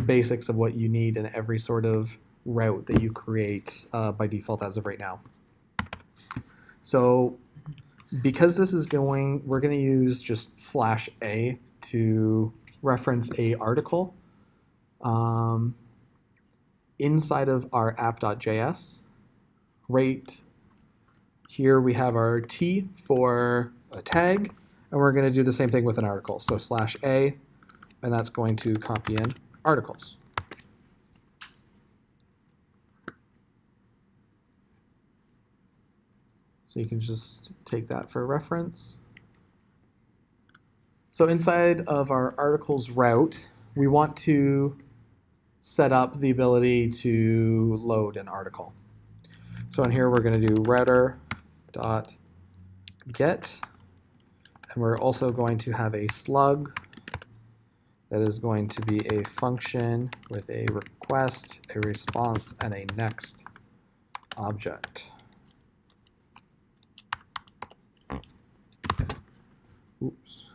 basics of what you need in every sort of route that you create by default as of right now. So because this is going, we're going to use just /a to reference a article inside of our app.js. Right here we have our T for a tag, and we're going to do the same thing with an article. So /a, and that's going to copy in articles. So you can just take that for reference. So inside of our articles route, we want to set up the ability to load an article. So in here we're going to do router.get, and we're also going to have a slug that is going to be a function with a request, a response, and a next object. Oops.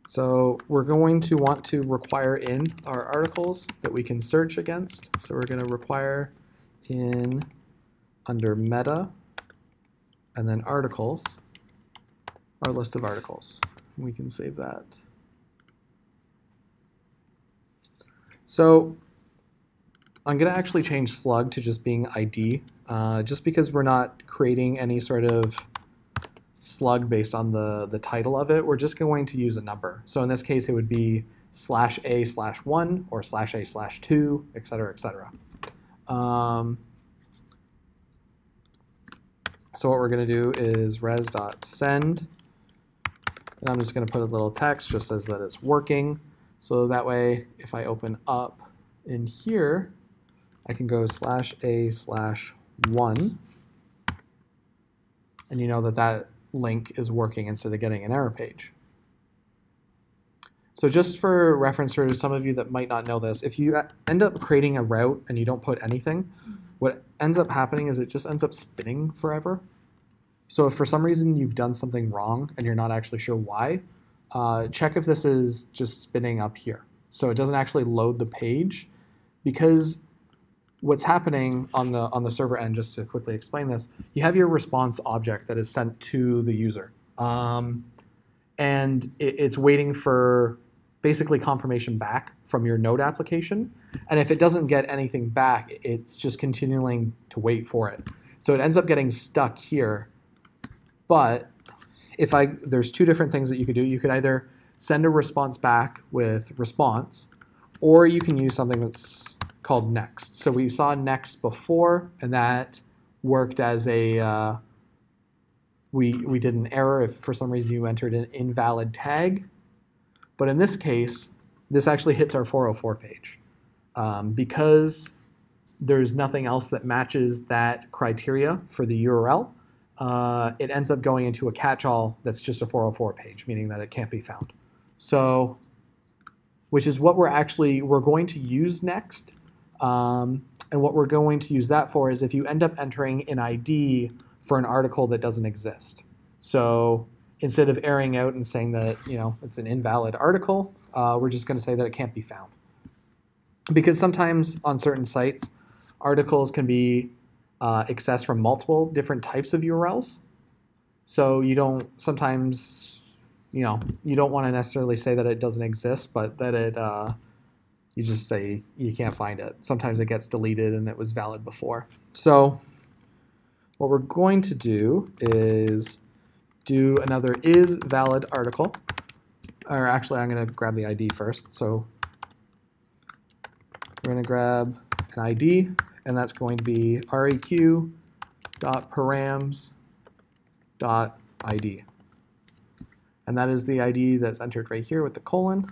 So we're going to want to require in our articles that we can search against. So we're going to require in under meta and then articles, our list of articles. We can save that. So I'm going to actually change slug to just being ID, just because we're not creating any sort of slug based on the title of it. We're just going to use a number. So in this case, it would be /a/1 or /a/2, et cetera, et cetera. So what we're going to do is res.send, and I'm just going to put a little text just says that it's working. So that way, if I open up in here, I can go /a/1, and you know that that link is working instead of getting an error page. So just for reference for some of you that might not know this, if you end up creating a route and you don't put anything, what ends up happening is it just ends up spinning forever. So if for some reason you've done something wrong and you're not actually sure why, check if this is just spinning up here. So it doesn't actually load the page, because what's happening on the server end, just to quickly explain this, you have your response object that is sent to the user. And it's waiting for basically confirmation back from your node application. And if it doesn't get anything back, it's just continuing to wait for it. So it ends up getting stuck here. But there's two different things that you could do. You could either send a response back with response, or you can use something that's called next. So we saw next before, and that worked as a, we did an error if for some reason you entered an invalid tag. But in this case, this actually hits our 404 page. Because there's nothing else that matches that criteria for the URL, it ends up going into a catch-all that's just a 404 page, meaning that it can't be found. So, which is what we're going to use next. And what we're going to use that for is if you end up entering an ID for an article that doesn't exist. So instead of airing out and saying that it's an invalid article, we're just going to say that it can't be found. Because sometimes on certain sites, articles can be accessed from multiple different types of URLs. So you don't sometimes, you don't want to necessarily say that it doesn't exist, but that it you just say you can't find it. Sometimes it gets deleted and it was valid before. So what we're going to do is do another is valid article. Or actually, I'm going to grab the ID first. So we're going to grab an ID, and that's going to be req.params.id. And that is the ID that's entered right here with the colon.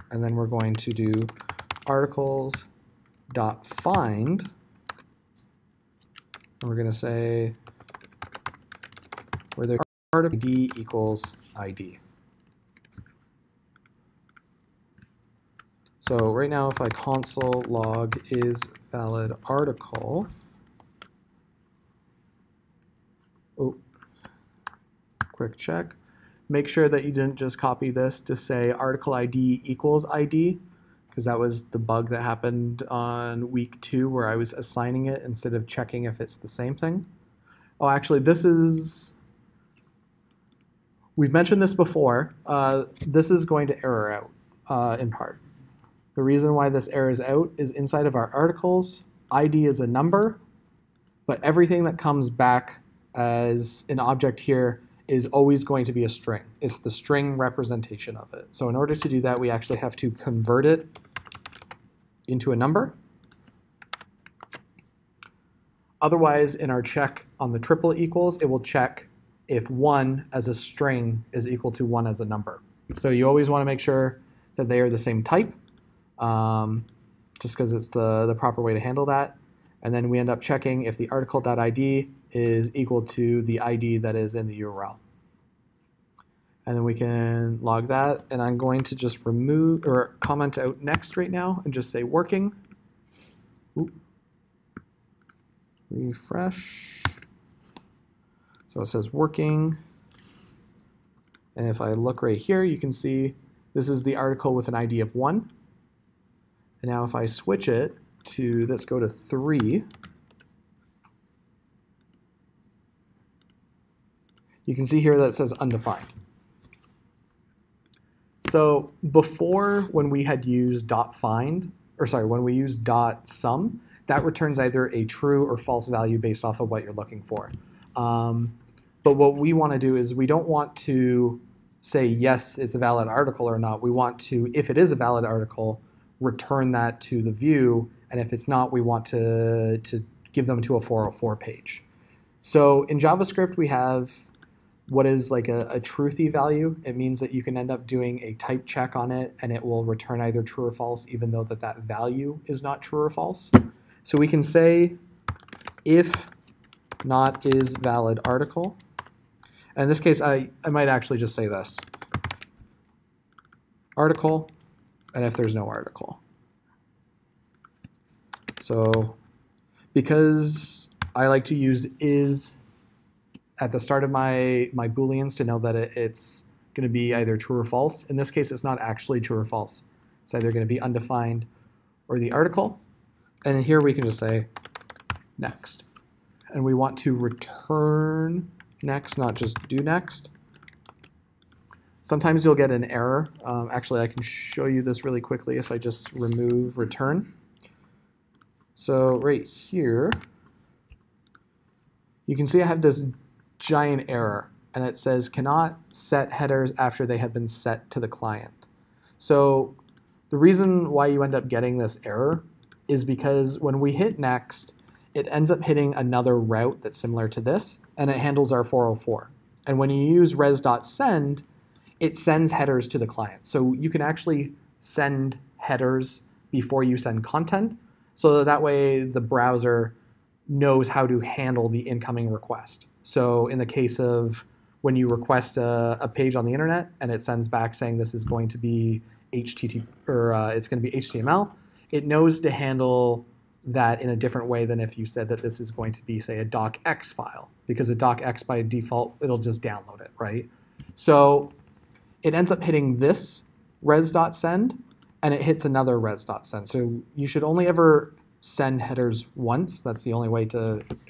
And then we're going to do articles.find. And we're going to say where the article ID equals ID. So right now, if I console log is valid article, oh, quick check. Make sure that you didn't just copy this to say article ID equals ID, because that was the bug that happened on week 2 where I was assigning it instead of checking if it's the same thing. Oh, actually, we've mentioned this before. This is going to error out in part. The reason why this errors out is inside of our articles, ID is a number, but everything that comes back as an object here is always going to be a string. It's the string representation of it. So in order to do that, we actually have to convert it into a number. Otherwise, in our check on the triple equals, it will check if 1 as a string is equal to 1 as a number. So you always want to make sure that they are the same type, just because it's the proper way to handle that. And then we end up checking if the article.id is equal to the ID that is in the URL. And then we can log that. And I'm going to just remove or comment out next right now and just say working. Oop. Refresh. So it says working. And if I look right here, you can see this is the article with an ID of 1. And now if I switch it to, let's go to 3, you can see here that it says undefined. So before, when we had used .find, or sorry, when we used .sum, that returns either a true or false value based off of what you're looking for. But what we want to do is we don't want to say yes, it's a valid article or not. We want to, if it is a valid article, return that to the view, and if it's not, we want to give them to a 404 page. So in JavaScript, we have what is like a truthy value. It means that you can end up doing a type check on it, and it will return either true or false, even though that value is not true or false. So we can say if not is valid article. And in this case, I might actually just say this. Article, and if there's no article. So because I like to use is at the start of my Booleans to know that it's going to be either true or false. In this case, it's not actually true or false. It's either going to be undefined or the article. And here we can just say next. And we want to return next, not just do next. Sometimes you'll get an error. Actually, I can show you this really quickly if I just remove return. So right here, you can see I have this giant error, and it says cannot set headers after they have been set to the client. So the reason why you end up getting this error is because when we hit next, it ends up hitting another route that's similar to this, and it handles our 404. And when you use res.send, it sends headers to the client. So you can actually send headers before you send content, so that way the browser knows how to handle the incoming request. So in the case of when you request a page on the internet and it sends back saying this is going to be HTTP or it's going to be HTML, it knows to handle that in a different way than if you said that this is going to be, say, a docx file, because a docx by default, it'll just download it, right? So it ends up hitting this res.send, and it hits another res.send. So you should only ever send headers once. That's the only way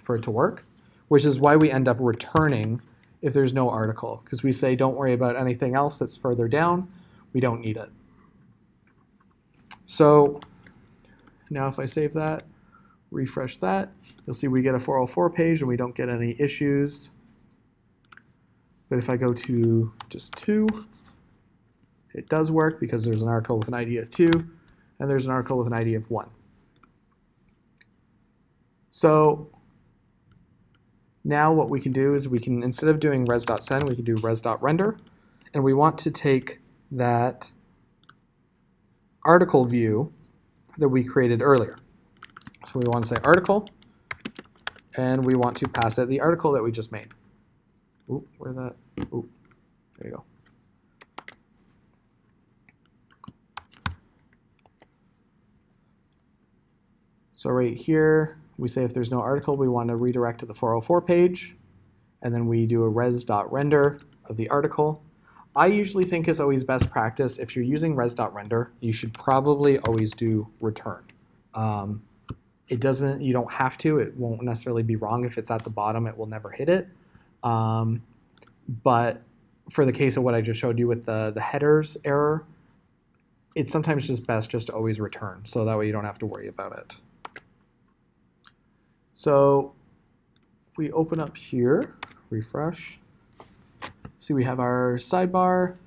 for it to work, which is why we end up returning if there's no article, because we say don't worry about anything else that's further down. We don't need it. So now if I save that, refresh that, you'll see we get a 404 page and we don't get any issues. But if I go to just 2, it does work because there's an article with an ID of 2 and there's an article with an ID of 1. So now what we can do is we can, instead of doing res.send, we can do res.render, and we want to take that article view that we created earlier. So we want to say article, and we want to pass it the article that we just made. Ooh, where's that? Ooh, there you go. So right here, we say if there's no article, we want to redirect to the 404 page. And then we do a res.render of the article. I usually think it's always best practice. If you're using res.render, you should probably always do return. You don't have to. It won't necessarily be wrong. If it's at the bottom, it will never hit it. But for the case of what I just showed you with the headers error, it's sometimes just best just to always return. So that way you don't have to worry about it. So we open up here, refresh. See, we have our sidebar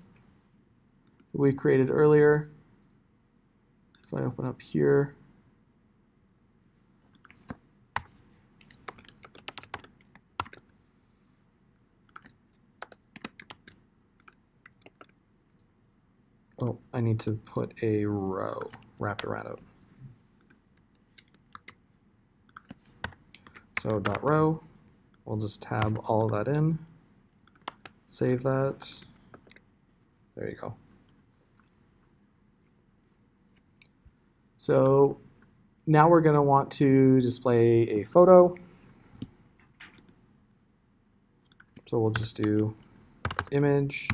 that we created earlier. If I open up here, oh, I need to put a row wrapped around it. So .row, we'll just tab all of that in, save that. There you go. So now we're going to want to display a photo. So we'll just do image.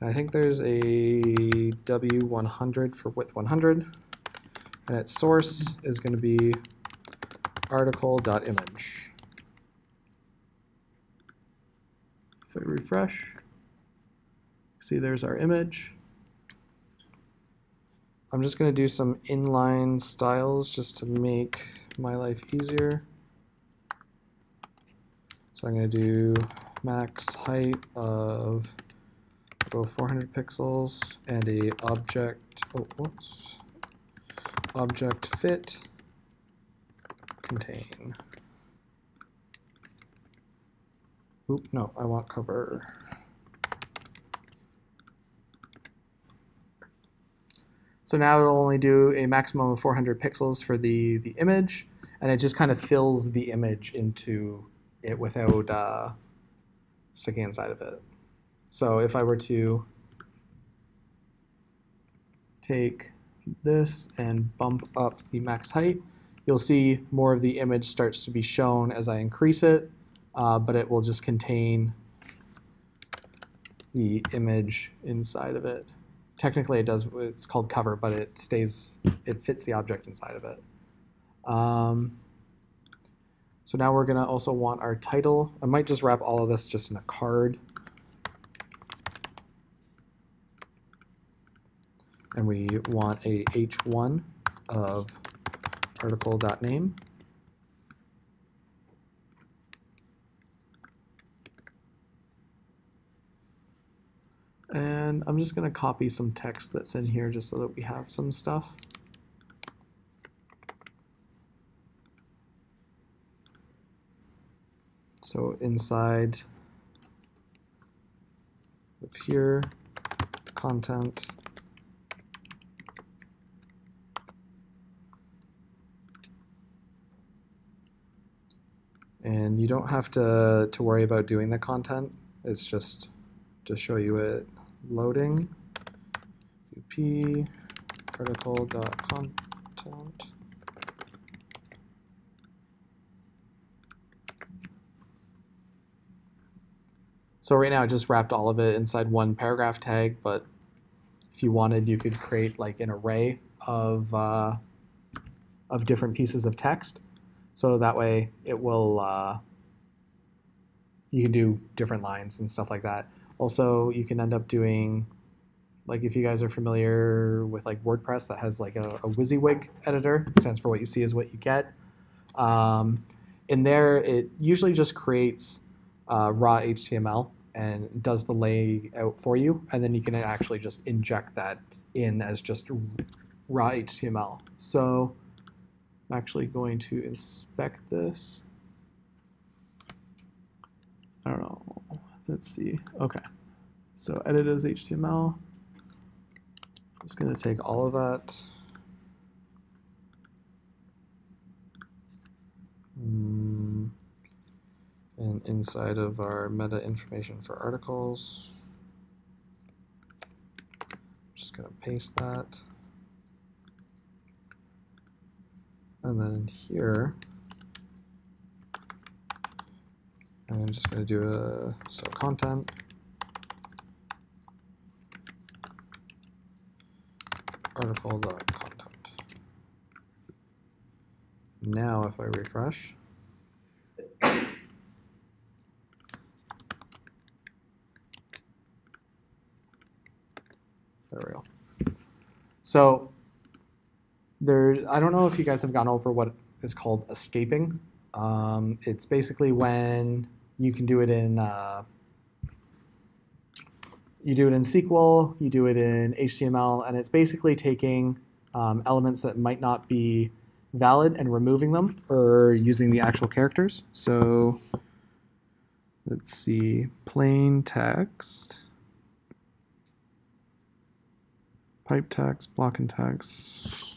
And I think there's a W100 for width 100. And its source is going to be article.image. If I refresh, see there's our image. I'm just going to do some inline styles just to make my life easier. So I'm going to do max height of about 400 pixels and a object fit contain. Oop, no, I want cover. So now it'll only do a maximum of 400 pixels for the image, and it just kind of fills the image into it without sticking inside of it. So if I were to take this and bump up the max height, you'll see more of the image starts to be shown as I increase it, but it will just contain the image inside of it. Technically, it's called cover, but it fits the object inside of it. So now we're going to also want our title. I might just wrap all of this just in a card. And we want a h1 of article.name. And I'm just going to copy some text that's in here just so that we have some stuff. So inside of here, content. And you don't have to worry about doing the content. It's just to show you it loading. up article.content. So right now I just wrapped all of it inside one paragraph tag, but if you wanted, you could create like an array of different pieces of text. So that way it will, you can do different lines and stuff like that. Also, you can end up doing, like if you guys are familiar with like WordPress that has like a WYSIWYG editor, it stands for what you see is what you get. In there, it usually just creates raw HTML and does the layout for you, and then you can actually just inject that in as just raw HTML. So I'm actually going to inspect this. I don't know. Let's see. Okay. So edit as HTML. Just going to take all of that. And inside of our meta information for articles, just going to paste that. And then here, I'm just going to do a content. Article.content. Now if I refresh, there we go. So I don't know if you guys have gone over what is called escaping. It's basically when you can do it in SQL, you do it in HTML, and it's basically taking elements that might not be valid and removing them, or using the actual characters. So let's see, plain text, pipe text, block and text.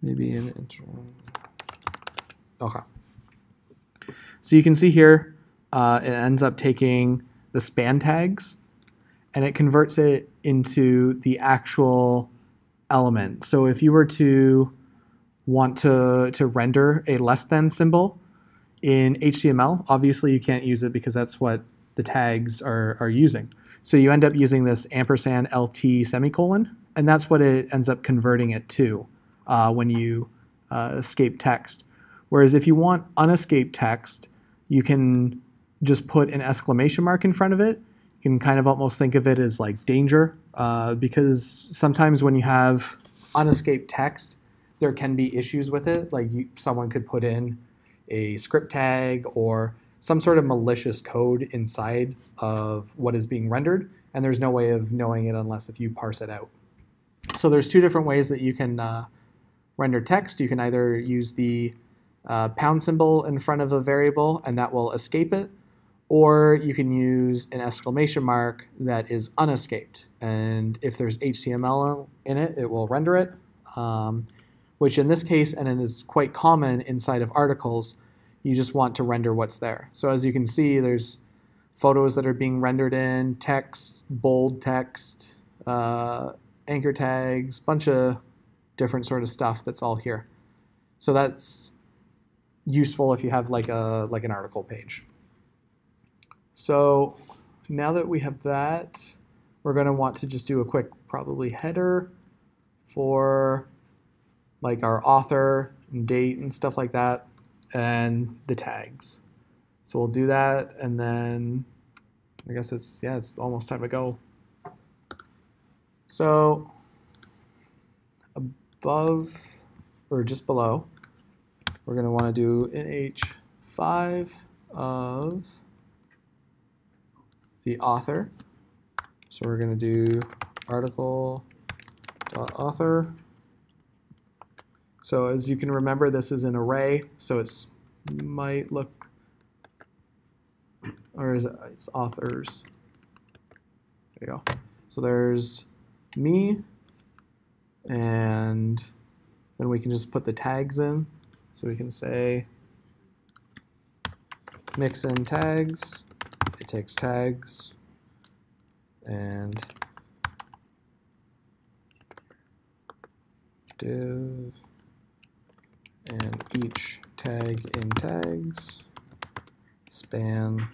Maybe an intro. Okay. So you can see here, it ends up taking the span tags and it converts it into the actual element. So if you were to want to render a less than symbol in HTML, obviously you can't use it because that's what the tags are using. So you end up using this ampersand LT semicolon, and that's what it ends up converting it to when you escape text. Whereas if you want unescaped text, you can just put an exclamation mark in front of it. You can kind of almost think of it as like danger, because sometimes when you have unescaped text, there can be issues with it. Like someone could put in a script tag or some sort of malicious code inside of what is being rendered, and there's no way of knowing it unless if you parse it out. So there's two different ways that you can render text. You can either use the pound symbol in front of a variable and that will escape it, or you can use an exclamation mark that is unescaped. And if there's HTML in it, it will render it, which in this case, and it is quite common inside of articles, you just want to render what's there. So as you can see, there's photos that are being rendered in, text, bold text, anchor tags, bunch of different sort of stuff that's all here. So that's useful if you have like an article page. So now that we have that, we're going to want to just do a quick probably header for like our author and date and stuff like that, and the tags. So we'll do that, and then I guess it's almost time to go. So above or just below, we're going to want to do an H5 of the author. So we're going to do article.author. So as you can remember, this is an array, so it's might look, or is it's authors. There you go. So there's me, and then we can just put the tags in. So we can say mix in tags. It takes tags and div and each tag in tags, span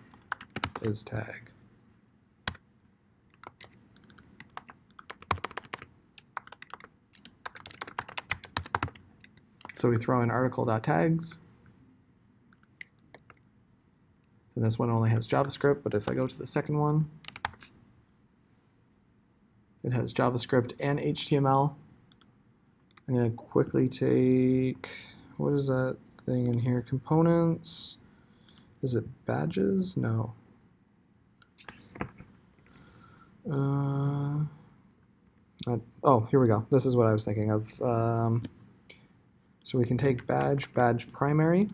is tag. So we throw in article.tags. And this one only has JavaScript, but if I go to the second one, it has JavaScript and HTML. I'm going to quickly take, what is that thing in here? Components. Is it badges? No. Oh, here we go. This is what I was thinking of. So we can take badge primary.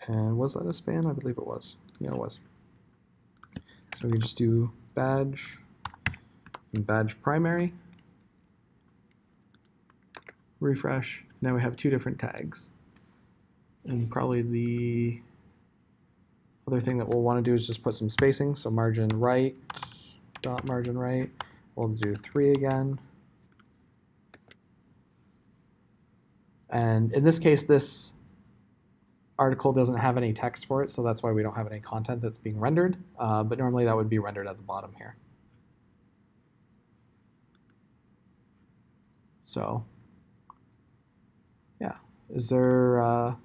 And was that a span? I believe it was. Yeah, it was. So we just do badge and badge primary. Refresh. Now we have two different tags. And probably the other thing that we'll want to do is just put some spacing. So margin right, dot margin right. We'll do 3 again. And in this case, this article doesn't have any text for it, so that's why we don't have any content that's being rendered. But normally that would be rendered at the bottom here. So yeah, is there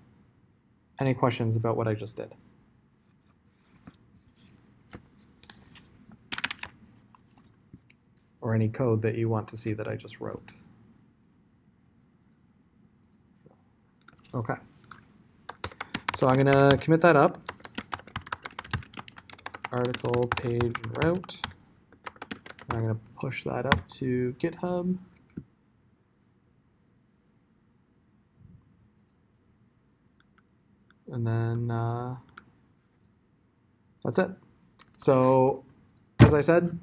any questions about what I just did? Or any code that you want to see that I just wrote? Okay. So I'm going to commit that up. Article page route. I'm going to push that up to GitHub. And then that's it. So as I said,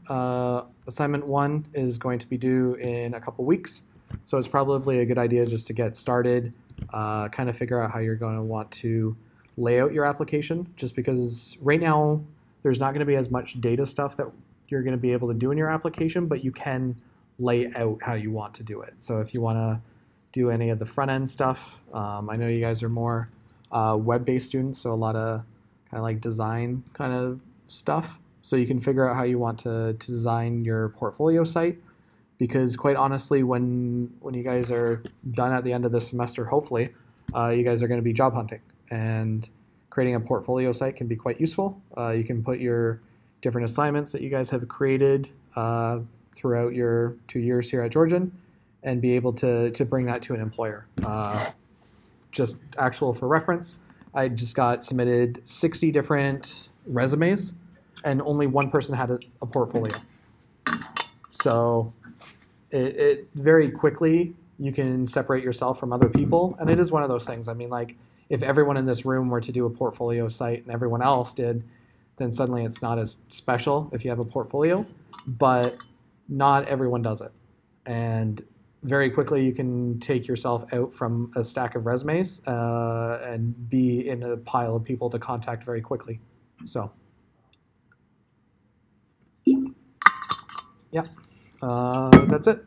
assignment 1 is going to be due in a couple weeks. So it's probably a good idea just to get started, kind of figure out how you're going to want to lay out your application, just because right now there's not going to be as much data stuff that you're going to be able to do in your application, but you can lay out how you want to do it. So if you want to do any of the front end stuff, I know you guys are more web-based students, so a lot of kind of like design kind of stuff. So you can figure out how you want to design your portfolio site, because quite honestly, when you guys are done at the end of the semester, hopefully, you guys are going to be job hunting, and creating a portfolio site can be quite useful. You can put your different assignments that you guys have created throughout your 2 years here at Georgian and be able to bring that to an employer. Just actual for reference, I just got submitted 60 different resumes, and only one person had a portfolio. So it very quickly, you can separate yourself from other people. And it is one of those things. I mean, like, if everyone in this room were to do a portfolio site and everyone else did, then suddenly it's not as special if you have a portfolio. But not everyone does it. And very quickly, you can take yourself out from a stack of resumes and be in a pile of people to contact very quickly. So yeah, that's it.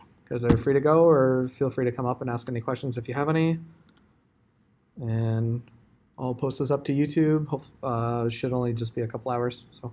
You guys are free to go, or feel free to come up and ask any questions if you have any. And I'll post this up to YouTube. Should only just be a couple hours. So.